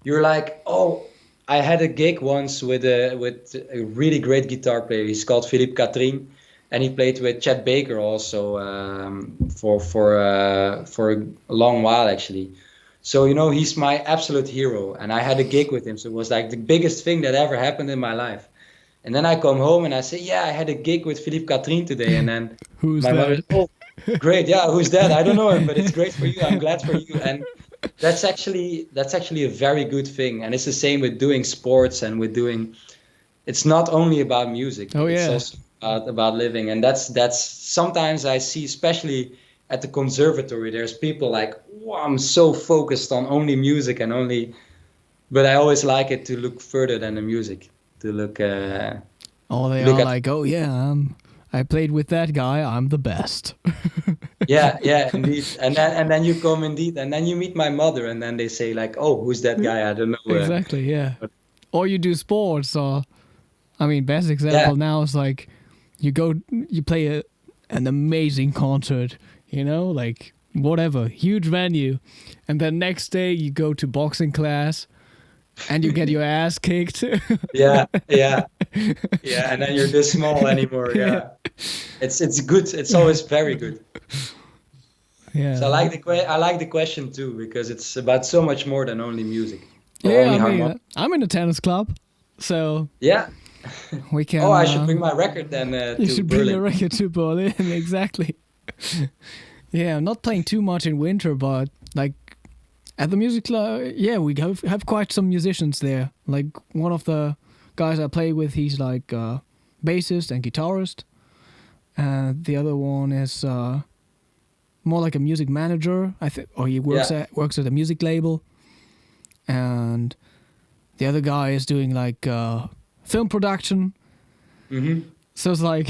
you're like, oh, I had a gig once with a really great guitar player. He's called Philippe Catherine, and he played with Chet Baker also for a long while, actually. So, he's my absolute hero, and I had a gig with him. So it was like the biggest thing that ever happened in my life. And then I come home and I say, yeah, I had a gig with Philippe Catherine today. And then who's my that? mother, oh, great. Yeah, who's that? I don't know him, but it's great for you. I'm glad for you. And that's actually a very good thing. And it's the same with doing sports and it's not only about music. Oh, yeah. It's also about living. And that's sometimes I see, especially at the conservatory, there's people like, wow, I'm so focused on only music but I always like it to look further than the music. To look they are like, oh yeah, I played with that guy, I'm the best. yeah, indeed. And then you come indeed, and then you meet my mother, and then they say like, oh, who's that guy? I don't know. Exactly, yeah. Or you do sports, or best example now is like you play an amazing concert, like whatever, huge venue, and then next day you go to boxing class. And you get your ass kicked. yeah. And then you're this small anymore. Yeah, it's good. It's always very good. Yeah. So I like the question too, because it's about so much more than only music. I'm in a tennis club, so yeah, we can. Oh, I should bring my record then. You should Berlin. bring your record to Berlin. Exactly. Yeah, I'm not playing too much in winter, but like. At the music club, we have quite some musicians there. Like one of the guys I play with, he's like bassist and guitarist. The other one is more like a music manager, I think, or he works at a music label. And the other guy is doing like film production. Mm-hmm. So it's like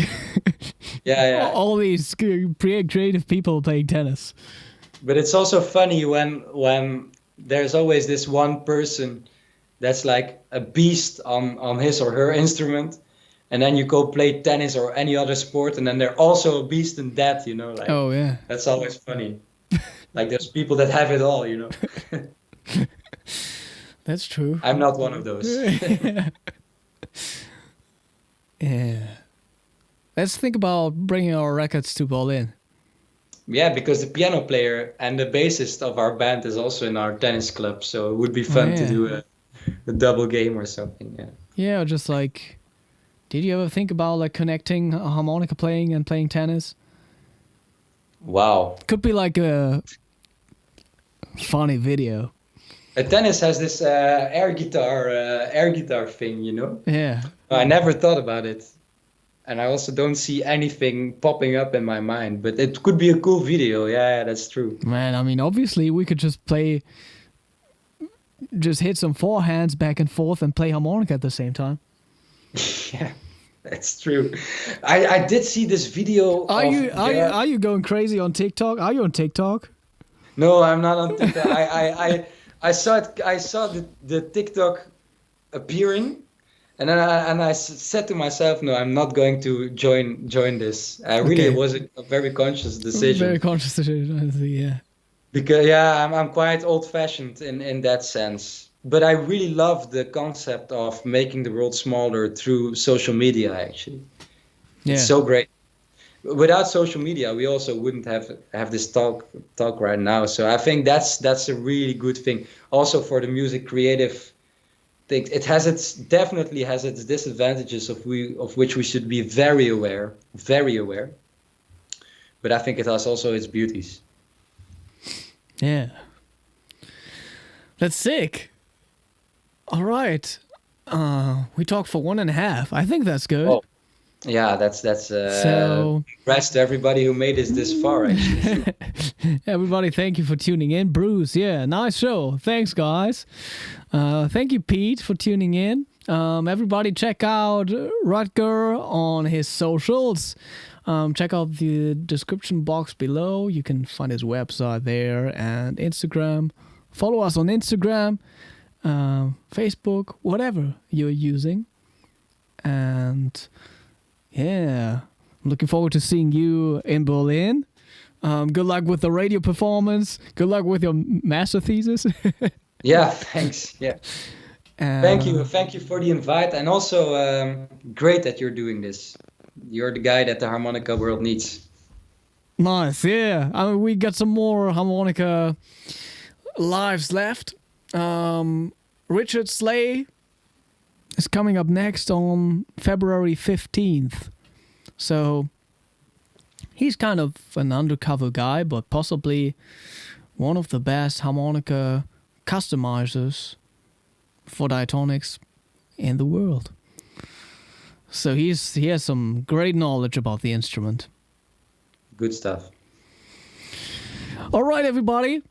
all these creative people playing tennis. But it's also funny when there's always this one person that's like a beast on his or her instrument, and then you go play tennis or any other sport, and then they're also a beast in that, you know, like, Oh yeah. that's always funny. Like, there's people that have it all, you know. That's true. I'm not one of those. Yeah. Let's think about bringing our records to Berlin. Yeah, because the piano player and the bassist of our band is also in our tennis club, so it would be fun to do a double game or something. Yeah. Yeah, or just like, did you ever think about like connecting harmonica playing and playing tennis? Wow. Could be like a funny video. Tennis has this air guitar thing, you know. Yeah. I never thought about it, and I also don't see anything popping up in my mind. But it could be a cool video. Yeah, that's true. Man, I mean, obviously we could just hit some forehands back and forth and play harmonica at the same time. Yeah, that's true. I did see this video. Are you going crazy on TikTok? Are you on TikTok? No, I'm not on TikTok. I saw it. I saw the TikTok appearing, and then I said to myself, no, I'm not going to join this. Really, it was a very conscious decision. Very conscious decision, I see, yeah. Because I'm quite old-fashioned in that sense. But I really love the concept of making the world smaller through social media. Actually, Yeah. it's so great. Without social media, we also wouldn't have this talk right now. So I think that's a really good thing. Also for the music creative thing, definitely has its disadvantages of which we should be very aware. But I think it has also its beauties. Yeah. That's sick. All right. We talked for 1.5. I think that's good. Oh. Yeah, that's so congrats to everybody who made this far, actually. Everybody, thank you for tuning in. Bruce, yeah, nice show. Thanks, guys. Thank you, Pete, for tuning in. Everybody, check out Rutger on his socials. Check out the description box below. You can find his website there and Instagram. Follow us on Instagram, Facebook, whatever you're using. And yeah, I'm looking forward to seeing you in Berlin. Good luck with the radio performance. Good luck with your master thesis. Yeah, thanks. Yeah. Thank you for the invite, and also great that you're doing this. You're the guy that the harmonica world needs. Nice, yeah. I mean, we got some more harmonica lives left. Richard Slay is coming up next on February 15th. So he's kind of an undercover guy, but possibly one of the best harmonica customizers for diatonics in the world. So he has some great knowledge about the instrument. Good stuff. All right, everybody.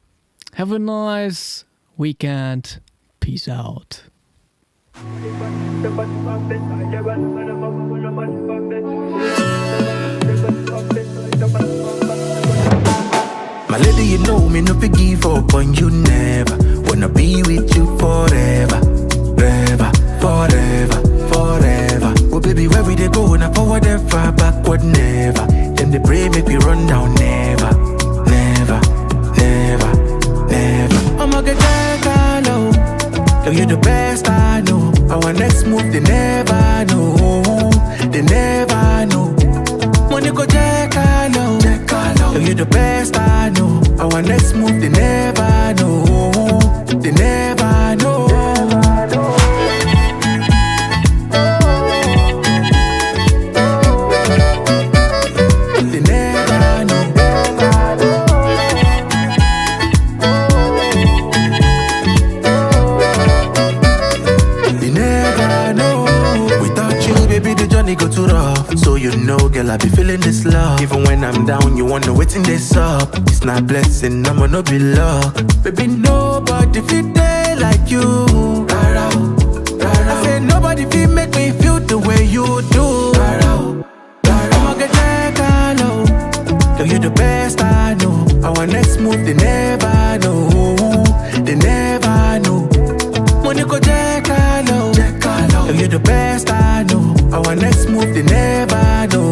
Have a nice weekend. Peace out. My lady, you know me no forgive up on you never. Wanna be with you forever, forever. Well, baby, where we they go? Now forward ever, backward never. Them they pray make we run down never. I'ma get that low. Girl, you're the best I know. Our next move, they never know. When you go check low. Girl, you're the best I know. Our next move, they never know. They never know. Go too rough, so you know, girl, I be feeling this love. Even when I'm down, you wonder waiting this up. It's not blessing, I'ma no be luck. Baby, nobody feel day like you. I said nobody feel make me feel the way you do. I'ma get that low. Girl, you the best I know. Our next move, they never know. When you go check low. Girl, you the best I know. Our next move, they never know.